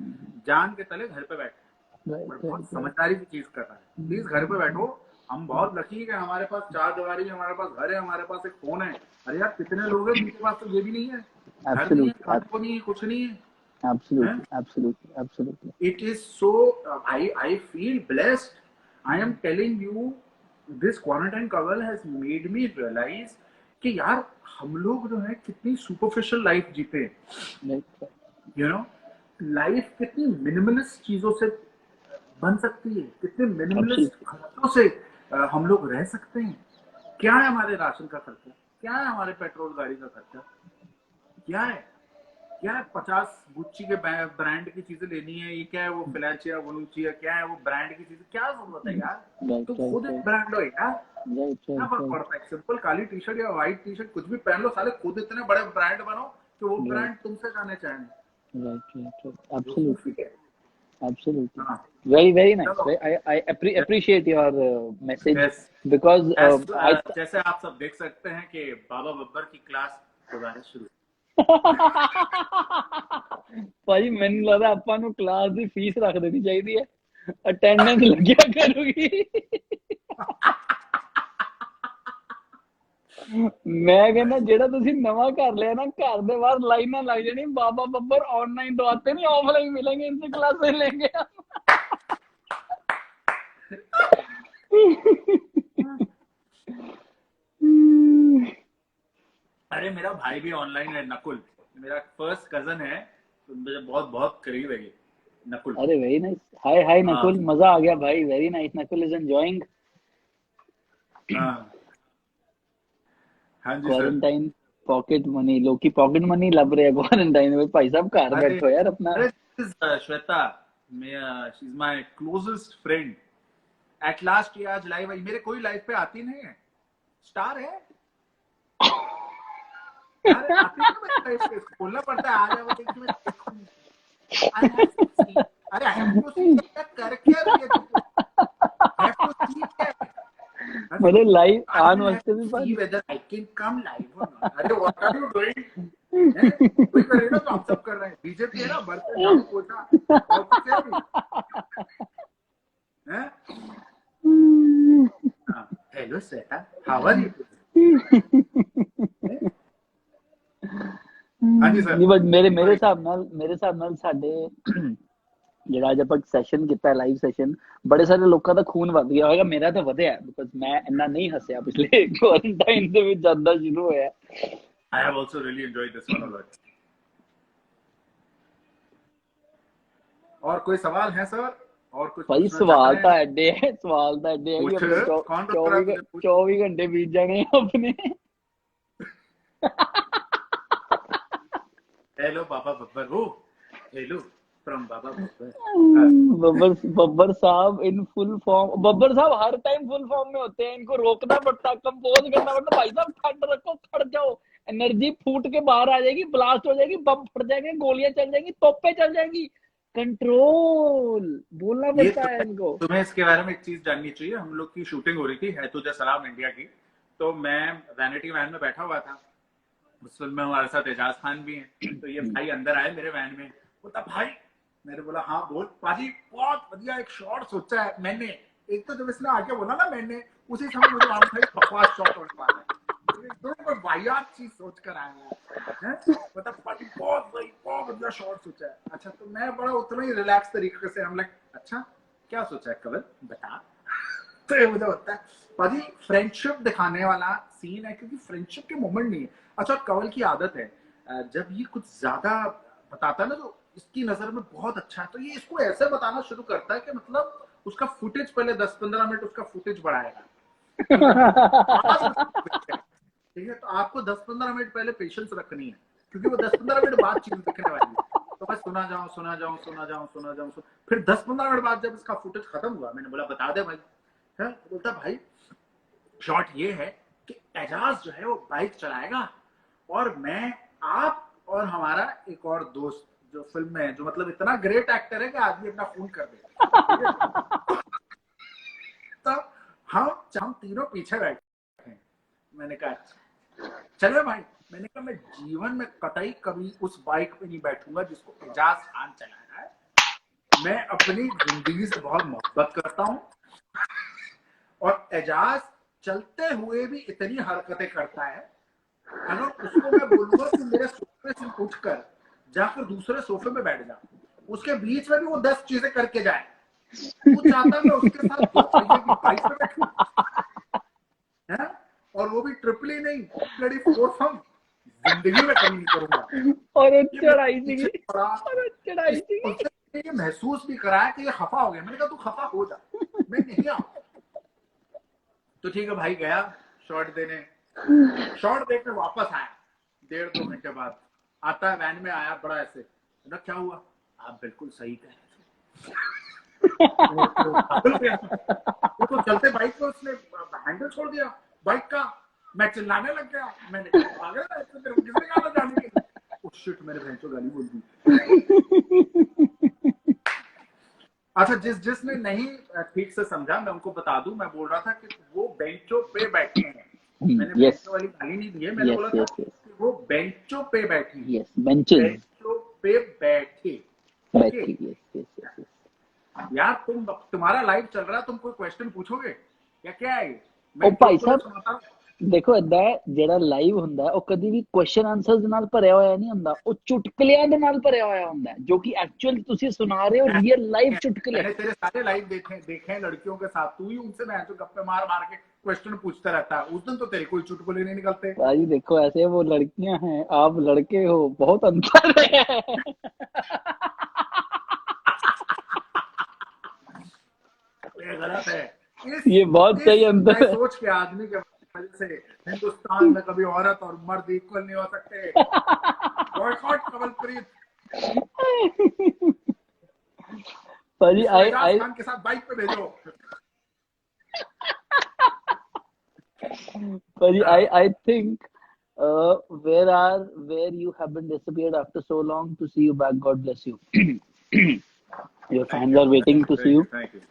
जान के तले घर पे बैठे हैं, और बहुत समझदारी की चीज कर रहा है। प्लीज घर पे बैठो, हम बहुत लकी है कि हमारे पास 4 दीवारी है, हमारे पास घर है, हमारे पास एक फोन है। अरे यार कितने लोग हैं जिनके पास तो ये भी नहीं है, घर नहीं है, खाने को नहीं है, कुछ नहीं है। Absolutely. It is so I feel blessed. I am telling you, this quarantine cover has made me realize कि यार हम लोग जो है कितनी सुपरफिशियल लाइफ जीते हैं, यू नो, लाइफ कितनी मिनिमलिस्ट चीजों से बन सकती है, कितने मिनिमलिस्ट खर्चों से हम लोग रह सकते हैं। क्या है हमारे राशन का खर्चा, क्या है हमारे पेट्रोल गाड़ी का खर्चा, क्या है 50 गुच्ची के ब्रांड की चीजें लेनी है, ये क्या है वो फिलाचिया वोलुचिया, क्या है वो ब्रांड की चीजें, क्या जरूरत है यार? तुम खुद एक ब्रांड हो यार, क्या फर्क पड़ता है? सिंपल काली टी शर्ट या व्हाइट टी शर्ट कुछ भी पहन लो, साले खुद इतने बड़े ब्रांड बनो कि वो ब्रांड तुमसे जाने चाहें। Absolutely. हाँ, Very nice. चलो I appreciate your message yes, because I जैसे आप सब देख सकते हैं कि बाबा बब्बर की क्लास दोबारा शुरू। ਭਾਜੀ ਮੈਨੂੰ ਲੱਗਦਾ ਆਪਾਂ ਨੂੰ ਕਲਾਸ ਦੀ ਫੀਸ ਰੱਖ ਦੇਣੀ ਚਾਹੀਦੀ ਹੈ, ਅਟੈਂਡੈਂਸ ਲੱਗਿਆ ਕਰੂਗੀ। ਮੈਂ ਕਹਿੰਦਾ ਜਿਹੜਾ ਤੁਸੀਂ ਨਵਾਂ ਘਰ ਲਿਆ ਨਾ, ਘਰ ਦੇ ਬਾਹਰ ਲਾਈਨਾਂ ਲੱਗ ਜਾਣੀ, ਬਾਬਾ ਬੱਬਰ ऑनलाइन तो आते नहीं, ऑफलाइन मिलेंगे, इनसे क्लासेस लेंगे। अरे मेरा भाई भी ऑनलाइन है, नकुल, मेरा फर्स्ट कजन है, तो मुझे बहुत बहुत करीब है ये नकुल। अरे वेरी नाइस, हाय नकुल, मजा आ गया भाई, very nice, Nakul is enjoying. हाँ ji sir. Quarantine pocket money, लोग की पॉकेट मनी लब रहे हैं क्वारंटाइन में। भाई साहब घर अरे बैठो यार अपना। अरे Shweta, she is my closest friend. At last ये आज लाइव आई, मेरे कोई लाइव पे आती नहीं है, स्टार है यार, आती नहीं मेरे लाइव पे, इसको बोलना पड़ता है आ जाओ देखिए मैं देखूं। आई हैव टू सी, अरे आई हैव टू सी क्या कर क्या रही है तू, आई हैव टू सी क्या है? मतलब लाइव I आन will have वास्ते to भी see पानी। whether I can come live or not. अरे what are you doing? हैं? कोई करे ना तो हम सब कर रहे हैं, बीजेपी है ना, बर्तन झाड़ू पोछा और कुछ है भी हैं? Hello Shweta, how are you? हाँ जी सर। नहीं बट मेरे भाई ਹਿਸਾਬ ਨਾਲ ਸਾਡੇ ਜਿਹੜਾ ਅੱਜ ਆਪਾਂ ਸੈਸ਼ਨ ਕੀਤਾ ਲਾਈਵ ਸੈਸ਼ਨ, ਬੜੇ ਸਾਰੇ ਲੋਕਾਂ ਦਾ ਖੂਨ ਵੱਧ ਗਿਆ ਹੋਵੇਗਾ। ਮੇਰਾ ਤਾਂ ਵਧਿਆ ਬਿਕਾਜ਼ ਮੈਂ ਇੰਨਾ ਨਹੀਂ ਹੱਸਿਆ ਪਿਛਲੇ ਕੁਆਰੰਟਾਈਨ ਦੇ ਵਿੱਚ ਜਾਂਦਾ ਸ਼ੁਰੂ ਹੋਇਆ। I have also really enjoyed this one a lot. और कोई सवाल है सर? और कुछ ਭਾਈ पूछना ਸਵਾਲ चाहते ਤਾਂ हैं? ਐਡੇ ਹੈ, ਸਵਾਲ ਤਾਂ ਐਡੇ ਹੈ ਕਿ पूछ, ਆਪਣੇ कौन रोक रहा है तुझे? पूछ। 24 ਘੰਟੇ ਬੀਤ ਜਾਣੇ ਆ ਆਪਣੇ। Hello Baba Babbar, oh hello from Baba Babbar. Babbar साहब इन फुल फॉर्म, बब्बर साहब हर टाइम फुल फॉर्म में होते हैं, इनको रोकना पड़ता, कंपोज करना पड़ता। भाई साहब ठंड रखो, खड़ जाओ, एनर्जी फूट के बाहर आ जाएगी, ब्लास्ट हो जाएगी, बम फट जाएंगे, गोलियां चल जाएंगी, तोपे चल जाएंगी। कंट्रोल बोलना ये पड़ता है इनको। तुम्हें इसके बारे में एक चीज जाननी चाहिए। हम लोग की शूटिंग हो रही थी है तुझे सलाम इंडिया की, तो मैं वैनिटी वैन में बैठा हुआ था, उस फिल्म में हमारे साथ एजाज खान भी हैं। तो ये भाई अंदर आए मेरे वैन में, बोलता भाई, मैंने बोला हाँ बोल पाजी, बहुत बढ़िया एक शॉट सोचा है मैंने। एक तो जब इसने आके बोला ना मैंने, उसी समय मुझे मालूम था बकवास शॉट होने वाला है, एकदम कोई वाहियात चीज सोच कर आया है। मतलब पाजी बहुत बढ़िया शॉट सोचा है। अच्छा, तो मैं बड़ा उतना ही रिलैक्स तरीके से हम लाइक, अच्छा क्या सोचा है कवल बता। तो ये मुझे होता है पाजी फ्रेंडशिप दिखाने वाला सीन है, क्योंकि फ्रेंडशिप के मोमेंट नहीं है। अच्छा, कवल की आदत है जब ये कुछ ज्यादा बताता है ना तो इसकी नजर में बहुत अच्छा है, तो ये इसको ऐसे बताना शुरू करता है कि मतलब उसका फुटेज पहले 10-15 मिनट उसका फुटेज बढ़ाएगा। ठीक है, तो आपको 10-15 मिनट पहले पेशेंस रखनी है, क्योंकि वो 10-15 मिनट बाद चीज दिखने वाली है। तो बस सुना जाऊं। फिर 10-15 मिनट बाद जब इसका फुटेज खत्म हुआ, मैंने बोला बता दे भाई। है, बोलता भाई शॉट ये है कि एजाज जो है वो बाइक चलाएगा और मैं, आप और हमारा एक और दोस्त जो फिल्म में है, जो मतलब इतना ग्रेट एक्टर है कि आदमी अपना खून कर दे। तब हम तीनों पीछे बैठे हैं। मैंने कहा चले भाई, मैंने कहा मैं जीवन में कतई कभी उस बाइक पे नहीं बैठूंगा जिसको एजाज खान चला रहा है। मैं अपनी जिंदगी से बहुत मोहब्बत करता हूँ, और एजाज चलते हुए भी इतनी हरकतें करता है, अगर उसको मैं बोलूंगा कि मेरे सोफे से उठकर जाकर दूसरे सोफे पे बैठ जा, उसके बीच में भी वो 10 चीजें करके जाए। वो चाहता मैं उसके साथ 2 पहिए की बाइक पे बैठूं, है, और वो भी ट्रिपल ही नहीं, ब्लडी 4 जिंदगी में कमी नहीं करूंगा। और ये चढ़ाई पीछे थी, पड़ा, और चढ़ाई थी। उसने ये महसूस भी कराया कि ये खफा हो गया। मैंने कहा तू खफा हो जा, मैं नहीं आऊं। तो ठीक है भाई, गया शॉट देने, शॉट देकर वापस आया 1.5-2 घंटे बाद। आता है वैन में आया बड़ा ऐसे, ना क्या हुआ, आप बिल्कुल सही कह रहे थे। वो तो चलते बाइक को उसने हैंडल छोड़ दिया बाइक का, मैं चिल्लाने लग गया। मैंने कहा पागल है, किसने कहा जाने के? उस शिट, मेरे बहन को गाली बोल दी। अच्छा, जिसने नहीं ठीक से समझा मैं उनको बता दूं, मैं बोल रहा था कि वो बेंचों पे बैठे हैं। मैंने बेंचों वाली गाली नहीं दी है, मैंने बोला था कि वो बेंचों पे बैठे हैं। बेंचों पे बैठे। यार तुम्हारा लाइव चल रहा है, तुम कोई क्वेश्चन पूछोगे या क्या है? ਉਹ ਭਾਈ ਸਾਹਿਬ ਦੇਖੋ ਏਦਾਂ ਹੈ, ਜਿਹੜਾ ਲਾਈਵ ਹੁੰਦਾ ਉਹ ਕਦੀ ਵੀ ਕੁਐਸਚਨ ਆਨਸਰਸ ਨਾਲ ਭਰਿਆ ਹੋਇਆ ਨਹੀਂ ਹੁੰਦਾ, ਉਹ ਚੁਟਕਲਿਆਂ ਦੇ ਨਾਲ ਭਰਿਆ ਹੋਇਆ ਹੁੰਦਾ, जो कि एक्चुअल ਤੁਸੀਂ सुना रहे हो रियल लाइव चुटकुले। मैंने तेरे सारे लाइव देखे हैं लड़कियों के साथ, तू ही उनसे मैं जो गप्पे मार के क्वेश्चन पूछता रहता है। उस दिन तो तेरे कोई चुटकुले नहीं निकलते। भाई देखो ऐसे वो लड़कियां हैं, आप लड़के हो, बहुत अंतर है। ये गलत है, ये बहुत सही अंतर है। सोच के आदमी के वजह से हिंदुस्तान में कभी औरत और मर्द इक्वल नहीं हो सकते। बॉयकॉट कमलप्रीत। पाजी इसको I एजाज खान के साथ बाइक पे भेजो। Paji, I think where you have been disappeared after so long, to see you back. God bless you. Your fans are waiting to see you. Thank you.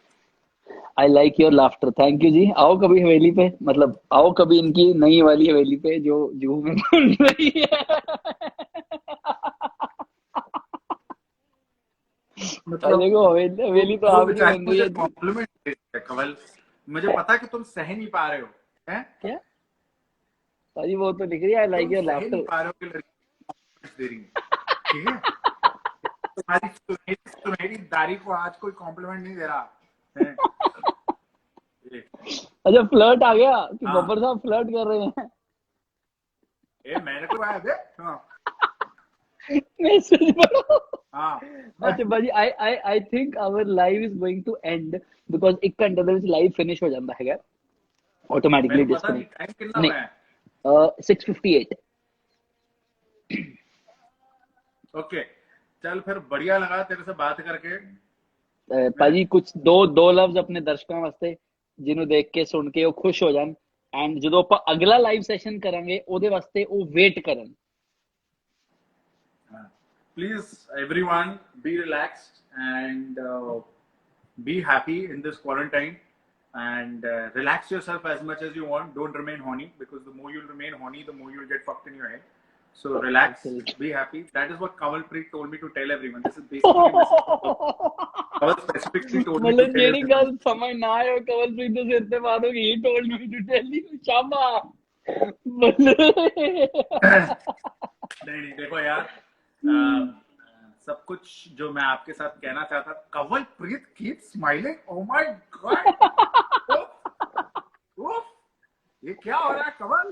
I like your laughter. Thank you जी। आओ कभी हवेली पे, मतलब आओ कभी इनकी नई वाली हवेली पे जो जुहू में बन रही है। मतलब देखो हवेली हवेली तो वो आपकी बेचारी बन रही मुझे है। कॉम्प्लीमेंट दे रही है कमल। मुझे पता है कि तुम सह नहीं पा रहे हो, हैं? क्या पाजी, वो तो लिख रही है I like तुम your सह laughter। नहीं पा रहे हो कि लड़की compliment दे रही है, ठीक है? तुम्हारी सुनहरी सुनहरी दाढ़ी को आज कोई कॉम्प्लीमेंट नहीं दे रहा है। ये, अच्छा फ्लर्ट आ गया कि हाँ। बब्बर साहब फ्लर्ट कर रहे हैं। मैंने तो आया बे। हाँ मैसेज पढ़ो। हाँ अच्छा बाजी I think our live is going to end because 1 घंटे ਦੇ ਵਿੱਚ लाइव फिनिश हो जाता है ऑटोमेटिकली मेरे को पता नहीं डिस्कनेक्ट। टाइम कितना नहीं हुआ है। 6:58। ओके चल फिर बढ़िया लगा तेरे से बात करके। ਭਾਜੀ ਕੁਝ ਦੋ ਲਫ਼ਜ਼ ਆਪਣੇ ਦਰਸ਼ਕਾਂ ਵਾਸਤੇ ਜਿਹਨੂੰ ਦੇਖ ਕੇ ਸੁਣ ਕੇ ਉਹ ਖੁਸ਼ ਹੋ ਜਾਣ ਐਂਡ ਜਦੋਂ ਆਪਾਂ ਅਗਲਾ ਲਾਈਵ ਸੈਸ਼ਨ ਕਰਾਂਗੇ ਉਹਦੇ ਵਾਸਤੇ ਉਹ ਵੇਟ ਕਰਨ। Please everyone be relaxed and be happy in this quarantine and relax yourself as much as you want. Don't remain horny because the more you'll remain horny the more you'll get fucked in your head. So relax, be happy. That is what Kamalpreet told me to tell everyone. This is basically Kamal specifically told me to ਮਤਲਬ tell ਜਿਹੜੀ everyone. ਗੱਲ ਸਮਝ ਨਾ ਆਏ ਉਹ ਕਵਲਪ੍ਰੀਤ ਦੇ ਸਿਰ ਤੇ ਬਾਤ ਹੋ ਗਈ। He told me to tell you Shama. नहीं देखो यार सब कुछ जो मैं आपके साथ कहना चाहता, Kawalpreet keep smiling. Oh my God, ये क्या हो रहा है कवल?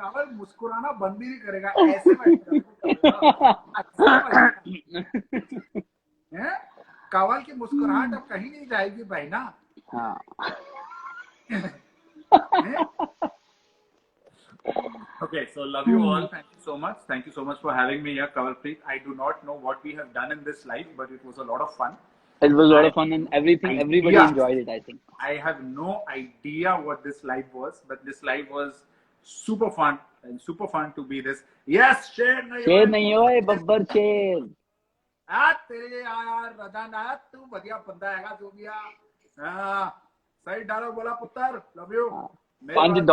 कवल मुस्कुराना बंद ही नहीं करेगा, ऐसे बैठेगा। कवल की मुस्कुराहट अब कहीं नहीं जाएगी भाई ना। हाँ Okay, so love you all. Thank you so much. Thank you so much for having me here, Kavalpreet. I do not know what we have done in this live, but it was a lot of fun. It was a lot of fun and everything. Everybody enjoyed it, I think. I have no idea what this live was, but this live was super fun and super fun to be this. Yes, शेर नहीं होए बब्बर शेर। तेरे यार रजान आया तू बढ़िया बंदा हैगा जो भी हाँ सही डालो बोला पुत्र, लव यू। $5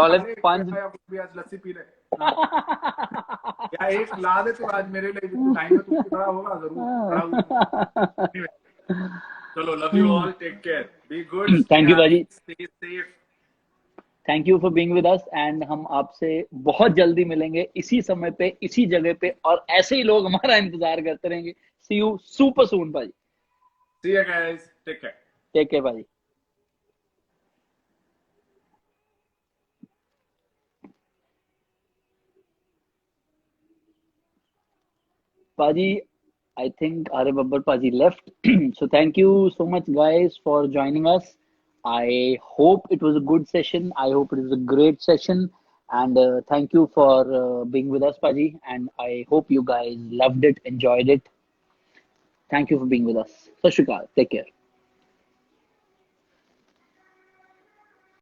आज लस्सी पी ले। या एक ला दे तो आज मेरे लिए टाइम में तू खड़ा होगा जरूर। चलो love you all, take care, be good, thank you बाजी, stay safe. Thank you for being with us and हम आपसे बहुत जल्दी मिलेंगे इसी समय पे इसी जगह पे और ऐसे ही लोग हमारा इंतजार करते रहेंगे। सी यू सुपर सून बाजी। See you guys, take care. Take care बाजी। Paji, I think Arya Babbar Paji left. So thank you so much guys for joining us. I hope it was a good session. I hope it was a great session. And thank you for being with us, Paji. And I hope you guys loved it, enjoyed it. Thank you for being with us. Sat Shri Akal. Take care.